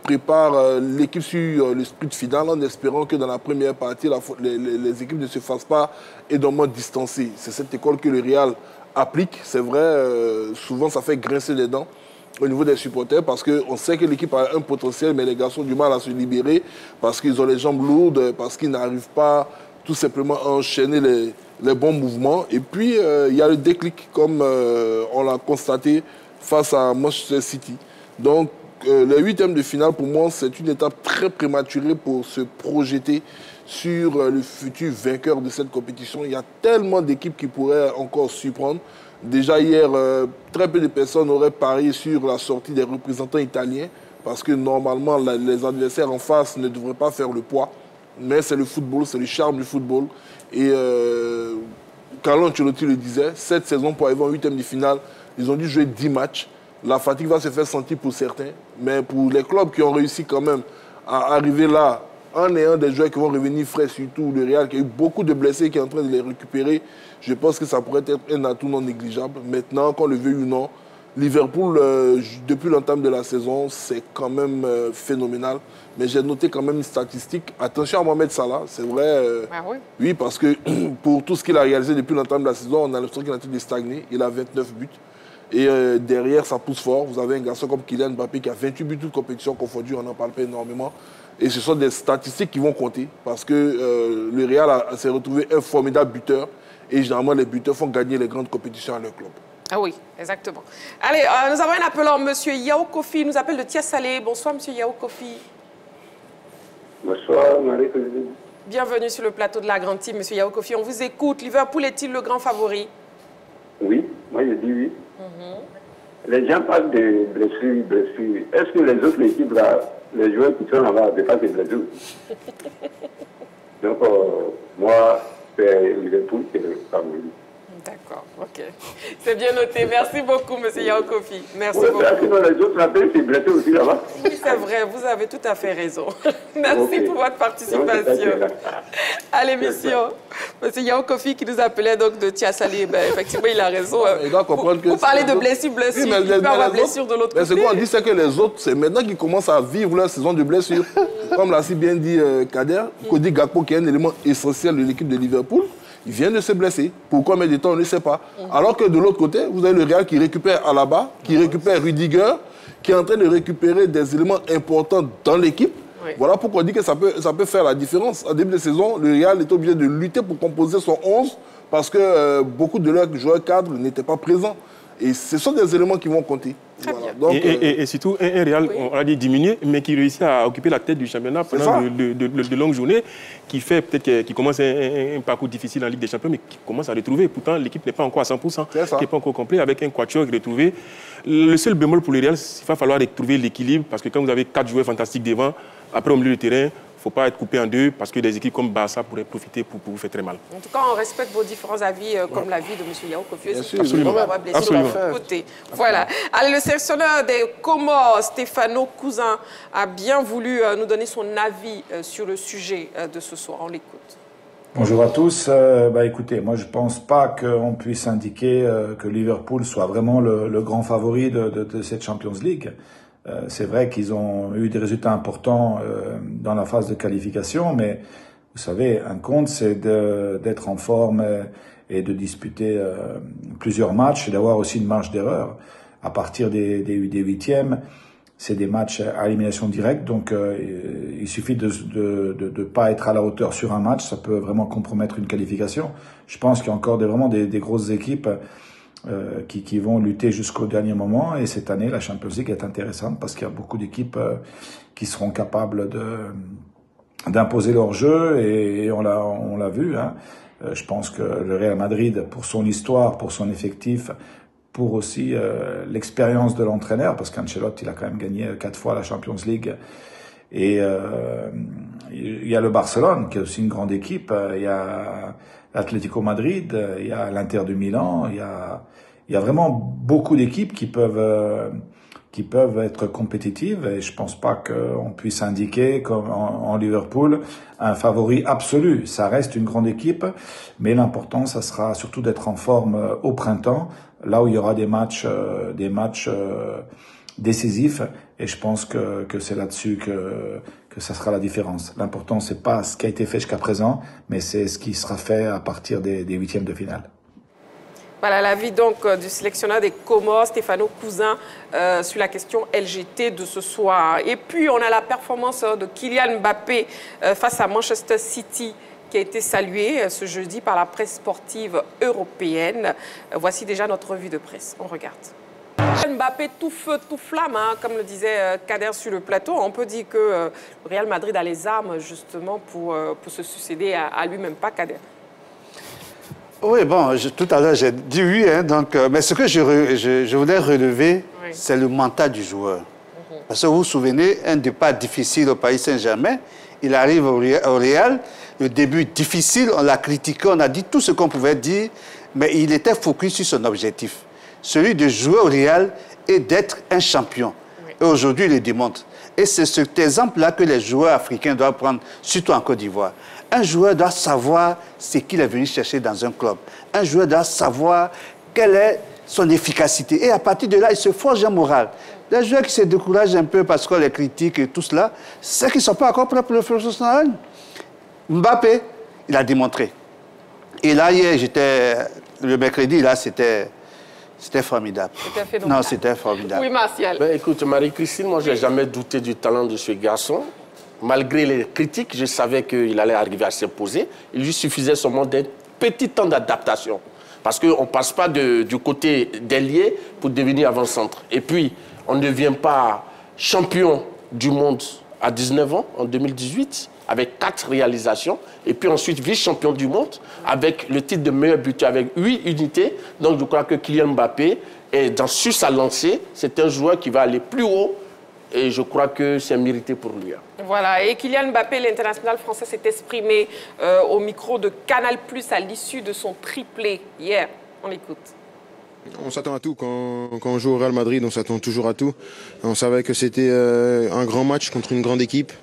prépare l'équipe sur le sprint final en espérant que dans la première partie, les équipes ne se fassent pas énormément distancées. C'est cette école que le Real applique. C'est vrai, souvent ça fait grincer les dents au niveau des supporters parce qu'on sait que l'équipe a un potentiel, mais les garçons ont du mal à se libérer parce qu'ils ont les jambes lourdes, parce qu'ils n'arrivent pas tout simplement à enchaîner les bons mouvements. Et puis, il y a le déclic, comme on l'a constaté face à Manchester City. Donc, les huitièmes de finale, pour moi, c'est une étape très prématurée pour se projeter sur le futur vainqueur de cette compétition. Il y a tellement d'équipes qui pourraient encore surprendre. Déjà hier, très peu de personnes auraient parié sur la sortie des représentants italiens parce que normalement, les adversaires en face ne devraient pas faire le poids. Mais c'est le football, c'est le charme du football. Et Carlo Ancelotti le disait, cette saison, pour arriver en huitième de finale, ils ont dû jouer 10 matchs. La fatigue va se faire sentir pour certains. Mais pour les clubs qui ont réussi quand même à arriver là, en ayant des joueurs qui vont revenir frais, surtout le Real, qui a eu beaucoup de blessés, qui est en train de les récupérer, je pense que ça pourrait être un atout non négligeable. Maintenant, qu'on le veuille ou non, Liverpool, depuis l'entame de la saison, c'est quand même phénoménal. Mais j'ai noté quand même une statistique. Attention à Mohamed Salah, c'est vrai. Oui, parce que pour tout ce qu'il a réalisé depuis l'entame de la saison, on a l'impression qu'il est en train de stagner. Il a 29 buts. Et derrière, ça pousse fort. Vous avez un garçon comme Kylian Mbappé qui a 28 buts de compétition confondues, on n'en parle pas énormément. Et ce sont des statistiques qui vont compter parce que le Real s'est retrouvé un formidable buteur. Et généralement, les buteurs font gagner les grandes compétitions à leur club. Ah oui, exactement. Allez, nous avons un appelant, M. Yao Kofi, il nous appelle de Tiasalé. Bonsoir, M. Yao Kofi. Bonsoir, Marie-Claude. Bienvenue sur le plateau de la Grande Team, M. Yao Kofi. On vous écoute. Liverpool est-il le grand favori? Oui, moi je dis oui. Les gens parlent de blessures. Est-ce que les autres équipes, là, les joueurs qui sont là-bas, ne pas de blessures? Donc, moi, c'est Liverpool qui est le favori. D'accord, ok. C'est bien noté. Merci beaucoup, M. Yao Kofi. Merci beaucoup. Sinon, les autres appellent ces blessés aussi là-bas. Oui, c'est vrai. Vous avez tout à fait raison. Merci pour votre participation. Allez, mission. M. Yao Kofi qui nous appelait donc de Tiasalé. Ben, effectivement, il a raison. Il doit comprendre que... Vous parlez de blessures. Oui, il peut avoir blessure de l'autre côté. C'est quoi on dit, c'est que les autres, c'est maintenant qu'ils commencent à vivre leur saison de blessures. Comme l'a si bien dit Kader, Cody Gakpo, qui est un élément essentiel de l'équipe de Liverpool, il vient de se blesser. Pourquoi mettre du temps, on ne sait pas. Alors que de l'autre côté, vous avez le Real qui récupère Alaba, qui récupère Rudiger, qui est en train de récupérer des éléments importants dans l'équipe. Oui. Voilà pourquoi on dit que ça peut faire la différence. En début de saison, le Real est obligé de lutter pour composer son 11 parce que beaucoup de leurs joueurs cadres n'étaient pas présents. Et ce sont des éléments qui vont compter. Voilà. Donc, et surtout, un Real, on l'a dit, diminué, mais qui réussit à occuper la tête du championnat pendant de longues journées, qui fait peut-être qu'il commence un parcours difficile en Ligue des Champions, mais qui commence à retrouver. Pourtant, l'équipe n'est pas encore à 100%, qui n'est pas encore complet, avec un quatuor retrouvé. Le seul bémol pour le Real, c'est qu'il va falloir retrouver l'équilibre, parce que quand vous avez 4 joueurs fantastiques devant, après au milieu du terrain, il ne faut pas être coupé en deux parce que des équipes comme Barça pourraient profiter pour vous faire très mal. En tout cas, on respecte vos différents avis, comme l'avis de M. Yao Kofi. Absolument. Voilà. Allez, le sélectionneur des Comores, Stéphano Cousin, a bien voulu nous donner son avis sur le sujet de ce soir. On l'écoute. Bonjour à tous. Écoutez, moi je ne pense pas qu'on puisse indiquer que Liverpool soit vraiment le grand favori de cette Champions League. C'est vrai qu'ils ont eu des résultats importants dans la phase de qualification, mais vous savez, un compte, c'est d'être en forme et de disputer plusieurs matchs et d'avoir aussi une marge d'erreur. À partir des huitièmes, c'est des matchs à élimination directe, donc il suffit de pas être à la hauteur sur un match, ça peut vraiment compromettre une qualification. Je pense qu'il y a encore vraiment des grosses équipes qui vont lutter jusqu'au dernier moment. Et cette année, la Champions League est intéressante parce qu'il y a beaucoup d'équipes qui seront capables d'imposer leur jeu et on l'a vu. Hein. Je pense que le Real Madrid, pour son histoire, pour son effectif, pour aussi l'expérience de l'entraîneur, parce qu'Ancelotti, il a quand même gagné 4 fois la Champions League. Et il y a le Barcelone, qui est aussi une grande équipe. Il y a l'Atlético Madrid, il y a l'Inter de Milan, il y a vraiment beaucoup d'équipes qui peuvent être compétitives et je pense pas qu'on puisse indiquer comme en Liverpool un favori absolu. Ça reste une grande équipe, mais l'important ça sera surtout d'être en forme au printemps, là où il y aura des matchs décisifs et je pense que c'est là-dessus que ça sera la différence. L'important, c'est pas ce qui a été fait jusqu'à présent, mais c'est ce qui sera fait à partir des huitièmes de finale. Voilà l'avis donc du sélectionneur des Comores, Stéphano Cousin, sur la question LGT de ce soir. Et puis, on a la performance de Kylian Mbappé face à Manchester City qui a été saluée ce jeudi par la presse sportive européenne. Voici déjà notre revue de presse. On regarde. Mbappé tout feu, tout flamme, hein, comme le disait Kader sur le plateau. On peut dire que le Real Madrid a les armes justement pour se succéder à lui-même, pas Kader. Oui, bon, tout à l'heure j'ai dit oui, hein, donc, mais ce que je voulais relever, c'est le mental du joueur. Parce que vous vous souvenez, un départ difficile au Paris Saint-Germain, il arrive au Real, le début difficile, on l'a critiqué, on a dit tout ce qu'on pouvait dire, mais il était focus sur son objectif. Celui de jouer au Real et d'être un champion. Oui. Et aujourd'hui, il le démontre. Et c'est cet exemple-là que les joueurs africains doivent prendre, surtout en Côte d'Ivoire. Un joueur doit savoir ce qu'il est venu chercher dans un club. Un joueur doit savoir quelle est son efficacité. Et à partir de là, il se forge un moral. Les joueurs qui se découragent un peu parce qu'on les critique et tout cela, c'est qu'ils ne sont pas encore prêts pour le professionnel. Mbappé, il a démontré. Et là, hier, le mercredi, là, c'était C'était formidable. C'était phénoménal. Non, c'était formidable. Oui, Martial. Ben, écoute, Marie-Christine, moi, je n'ai jamais douté du talent de ce garçon. Malgré les critiques, je savais qu'il allait arriver à s'imposer. Il lui suffisait seulement d'un petit temps d'adaptation. Parce qu'on ne passe pas du côté d'ailier pour devenir avant-centre. Et puis, on ne devient pas champion du monde à 19 ans, en 2018, avec 4 réalisations. Et puis ensuite, vice-champion du monde, avec le titre de meilleur buteur, avec 8 unités. Donc, je crois que Kylian Mbappé, sur sa lancée, c'est un joueur qui va aller plus haut. Et je crois que c'est mérité pour lui. Voilà, et Kylian Mbappé, l'international français, s'est exprimé au micro de Canal+ à l'issue de son triplé hier. On l'écoute. On s'attend à tout. Quand on joue au Real Madrid, on s'attend toujours à tout. On savait que c'était un grand match contre une grande équipe.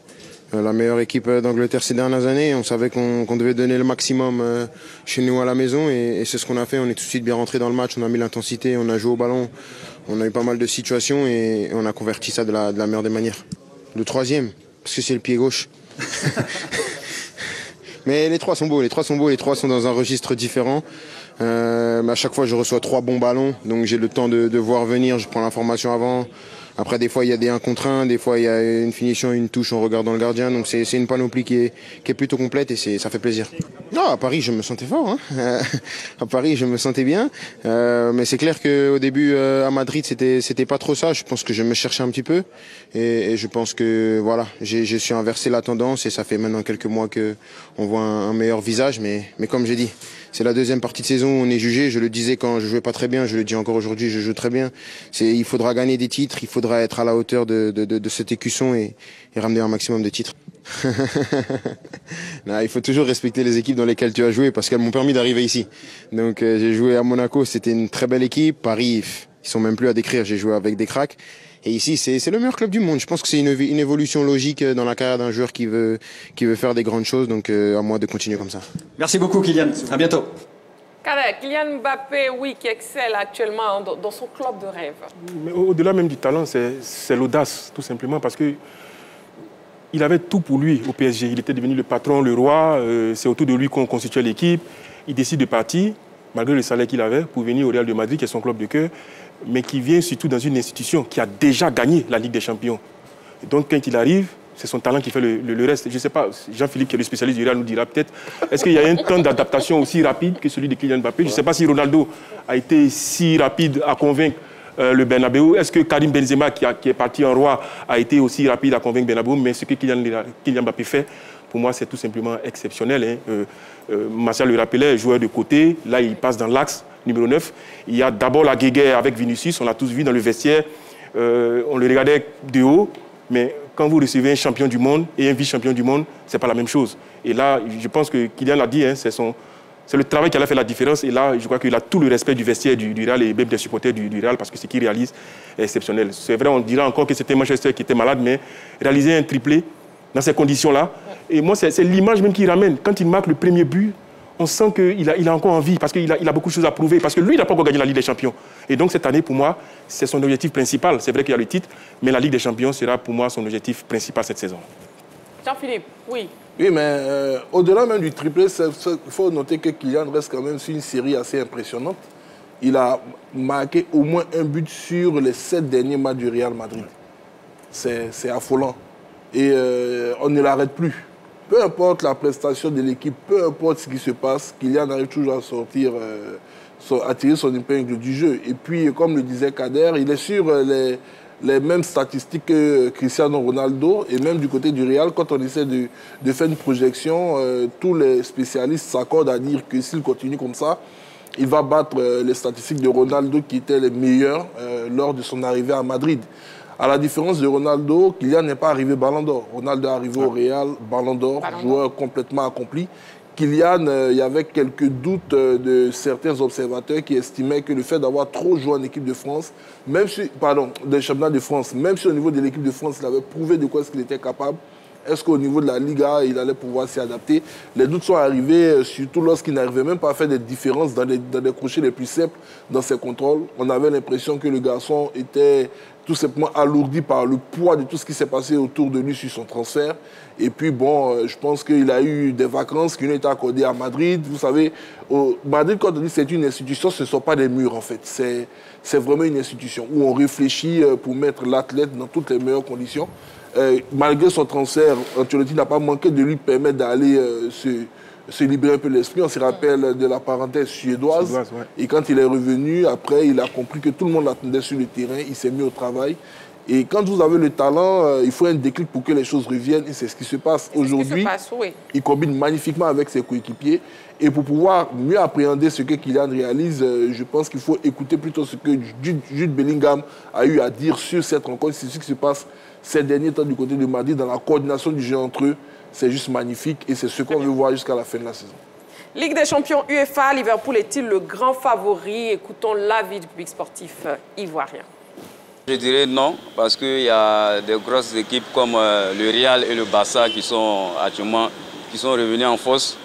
La meilleure équipe d'Angleterre ces dernières années. On savait qu'on devait donner le maximum chez nous à la maison et c'est ce qu'on a fait. On est tout de suite bien rentré dans le match, on a mis l'intensité, on a joué au ballon, on a eu pas mal de situations et on a converti ça de la meilleure des manières. Le troisième, parce que c'est le pied gauche. Mais les trois sont beaux, les trois sont dans un registre différent. À chaque fois, je reçois 3 bons ballons, donc j'ai le temps de voir venir, je prends l'information avant. Après, des fois, il y a des 1 contre 1, des fois, il y a une finition, une touche en regardant le gardien. Donc, c'est une panoplie qui est plutôt complète et ça fait plaisir. Non, à Paris, je me sentais fort. Hein. À Paris, je me sentais bien. Mais c'est clair qu'au début, à Madrid, c'était pas trop ça. Je pense que je me cherchais un petit peu. Et je pense que, voilà, j'ai su inverser la tendance et ça fait maintenant quelques mois qu'on voit un meilleur visage. Mais comme j'ai dit, c'est la deuxième partie de saison où on est jugé. Je le disais quand je jouais pas très bien, je le dis encore aujourd'hui, je joue très bien. Il faudra gagner des titres, il faudra être à la hauteur de cet écusson et ramener un maximum de titres. Non, il faut toujours respecter les équipes dans lesquelles tu as joué parce qu'elles m'ont permis d'arriver ici. Donc j'ai joué à Monaco, c'était une très belle équipe. Paris, ils sont même plus à décrire, j'ai joué avec des cracks. Et ici, c'est le meilleur club du monde. Je pense que c'est une évolution logique dans la carrière d'un joueur qui veut faire des grandes choses. Donc à moi de continuer comme ça. Merci beaucoup Kylian, à bientôt. Kylian Mbappé, oui, qui excelle actuellement dans son club de rêve. Mais au-delà même du talent, c'est l'audace, tout simplement, parce que il avait tout pour lui au PSG. Il était devenu le patron, le roi. C'est autour de lui qu'on constituait l'équipe. Il décide de partir, malgré le salaire qu'il avait, pour venir au Real de Madrid, qui est son club de cœur, mais qui vient surtout dans une institution qui a déjà gagné la Ligue des Champions. Et donc, quand il arrive, c'est son talent qui fait le reste. Je ne sais pas, Jean-Philippe, qui est le spécialiste du Real, nous dira peut-être, est-ce qu'il y a un temps d'adaptation aussi rapide que celui de Kylian Mbappé? Je ne sais pas si Ronaldo a été si rapide à convaincre le Bernabéu. Est-ce que Karim Benzema, qui est parti en roi, a été aussi rapide à convaincre Bernabéu? Mais ce que Kylian Mbappé fait, pour moi, c'est tout simplement exceptionnel. Martial le rappelait, joueur de côté, là, il passe dans l'axe numéro 9. Il y a d'abord la guéguerre avec Vinicius, on l'a tous vu dans le vestiaire. On le regardait de haut, mais quand vous recevez un champion du monde et un vice-champion du monde, ce n'est pas la même chose. Et là, je pense que Kylian l'a dit, c'est le travail qui a fait la différence. Et là, je crois qu'il a tout le respect du vestiaire du Real et même des supporters du Real parce que ce qu'il réalise est exceptionnel. C'est vrai, on dira encore que c'était Manchester qui était malade, mais réaliser un triplé dans ces conditions-là, et moi, c'est l'image même qu'il ramène. Quand il marque le premier but, on sent qu'il a encore envie parce qu'il a beaucoup de choses à prouver. Parce que lui, il n'a pas encore gagné la Ligue des Champions. Et donc, cette année, pour moi, c'est son objectif principal. C'est vrai qu'il y a le titre, mais la Ligue des Champions sera pour moi son objectif principal cette saison. Jean-Philippe, oui. Oui, mais au-delà même du triplé, il faut noter que Kylian reste quand même sur une série assez impressionnante. Il a marqué au moins un but sur les 7 derniers matchs du Real Madrid. C'est affolant. Et on ne l'arrête plus. Peu importe la prestation de l'équipe, peu importe ce qui se passe, Kylian arrive toujours à sortir, à tirer son épingle du jeu. Et puis, comme le disait Kader, il est sur les mêmes statistiques que Cristiano Ronaldo. Et même du côté du Real, quand on essaie de faire une projection, tous les spécialistes s'accordent à dire que s'il continue comme ça, il va battre les statistiques de Ronaldo qui étaient les meilleures lors de son arrivée à Madrid. À la différence de Ronaldo, Kylian n'est pas arrivé Ballon d'Or. Ronaldo est arrivé au Real, Ballon d'Or, joueur complètement accompli. Kylian, il y avait quelques doutes de certains observateurs qui estimaient que le fait d'avoir trop joué en équipe de France, même si, des championnats de France, même si au niveau de l'équipe de France, il avait prouvé de quoi est-ce qu'il était capable, est-ce qu'au niveau de la Liga, il allait pouvoir s'y adapter? Les doutes sont arrivés, surtout lorsqu'il n'arrivait même pas à faire des différences dans les crochets les plus simples dans ses contrôles. On avait l'impression que le garçon était tout simplement alourdi par le poids de tout ce qui s'est passé autour de lui sur son transfert. Et puis bon, je pense qu'il a eu des vacances qui lui ont été accordées à Madrid. Vous savez, Madrid, quand on dit c'est une institution, ce ne sont pas des murs en fait. C'est vraiment une institution où on réfléchit pour mettre l'athlète dans toutes les meilleures conditions. Malgré son transfert, Ancelotti n'a pas manqué de lui permettre d'aller se libérer un peu l'esprit. On se rappelle de la parenthèse suédoise. Ouais. Et quand il est revenu, après, il a compris que tout le monde l'attendait sur le terrain. Il s'est mis au travail. Et quand vous avez le talent, il faut un déclic pour que les choses reviennent. Et c'est ce qui se passe aujourd'hui. Oui. Il combine magnifiquement avec ses coéquipiers. Et pour pouvoir mieux appréhender ce que Kylian réalise, je pense qu'il faut écouter plutôt ce que Jude Bellingham a eu à dire sur cette rencontre. C'est ce qui se passe ces derniers temps du côté de Madrid, dans la coordination du jeu entre eux. C'est juste magnifique et c'est ce qu'on veut voir jusqu'à la fin de la saison. Ligue des champions UEFA, Liverpool est-il le grand favori? Écoutons l'avis du public sportif ivoirien. Je dirais non, parce qu'il y a des grosses équipes comme le Real et le Barça qui sont actuellement revenus en force.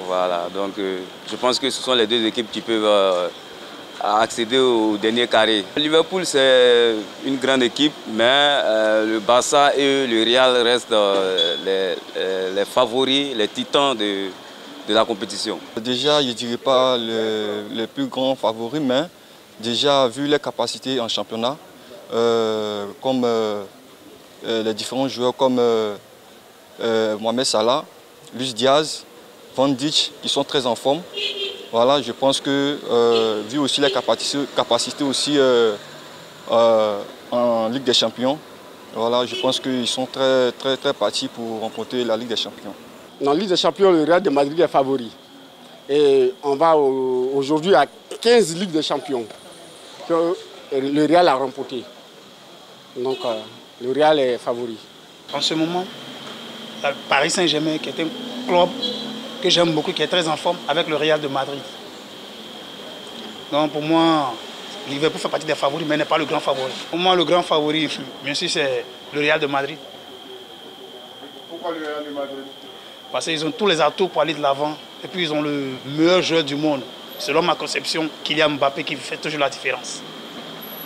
Voilà, donc je pense que ce sont les deux équipes qui peuvent accéder au dernier carré. Liverpool, c'est une grande équipe, mais le Barça et le Real restent les favoris, les titans de la compétition. Déjà, je ne dirais pas les plus grands favoris, mais déjà, vu les capacités en championnat, comme les différents joueurs comme Mohamed Salah, Luis Diaz, Van Dijk, qui sont très en forme. Voilà, je pense que, vu aussi les capacités aussi en Ligue des Champions, voilà, je pense qu'ils sont très partis pour remporter la Ligue des Champions. Dans la Ligue des Champions, le Real de Madrid est favori. Et on va aujourd'hui à 15 Ligues des Champions que le Real a remporté. Donc le Real est favori. En ce moment, Paris Saint-Germain, qui est un club que j'aime beaucoup, qui est très en forme, avec le Real de Madrid. Donc pour moi, Liverpool fait partie des favoris, mais n'est pas le grand favori. Pour moi, le grand favori, bien sûr, c'est le Real de Madrid. Pourquoi le Real de Madrid? Parce qu'ils ont tous les atouts pour aller de l'avant. Et puis ils ont le meilleur joueur du monde. Selon ma conception, Kylian Mbappé qui fait toujours la différence.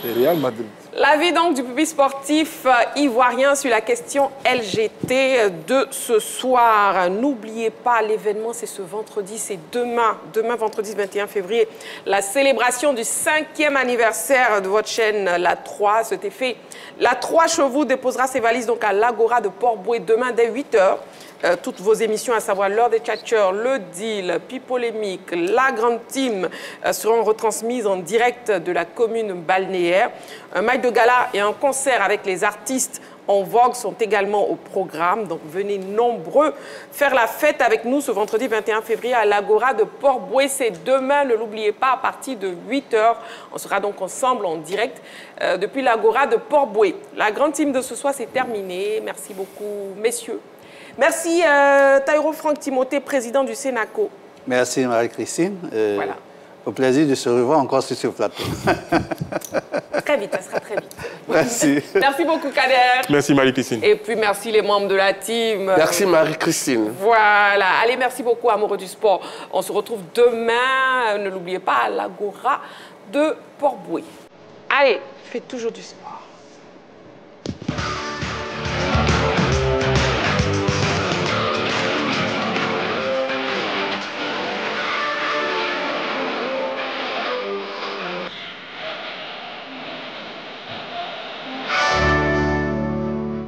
Le Real Madrid. L'avis donc du public sportif ivoirien sur la question LGT de ce soir. N'oubliez pas, l'événement c'est ce vendredi, c'est demain vendredi 21 février, la célébration du 5e anniversaire de votre chaîne La 3. Cet effet, La 3 Chevaux déposera ses valises donc à l'Agora de Port-Bouët demain dès 8 h. Toutes vos émissions, à savoir l'heure des catcheurs, le deal, Pipolémique, la grande team seront retransmises en direct de la commune balnéaire. Un match de gala et un concert avec les artistes en vogue sont également au programme. Donc venez nombreux faire la fête avec nous ce vendredi 21 février à l'Agora de Port-Bouët. C'est demain, ne l'oubliez pas, à partir de 8 h. On sera donc ensemble en direct depuis l'Agora de Port-Bouët. La grande team de ce soir, c'est terminé. Merci beaucoup, messieurs. Merci Taïro Franck Timothée, président du Sénaco. Merci Marie-Christine. Voilà. Au plaisir de se revoir encore sur ce plateau. Très vite, ça sera très vite. Merci. Merci beaucoup Kader. Merci Marie-Christine. Et puis merci les membres de la team. Merci Marie-Christine. Voilà. Allez, merci beaucoup amoureux du sport. On se retrouve demain, ne l'oubliez pas, à l'Agora de Port-Bouët. Allez, faites toujours du sport.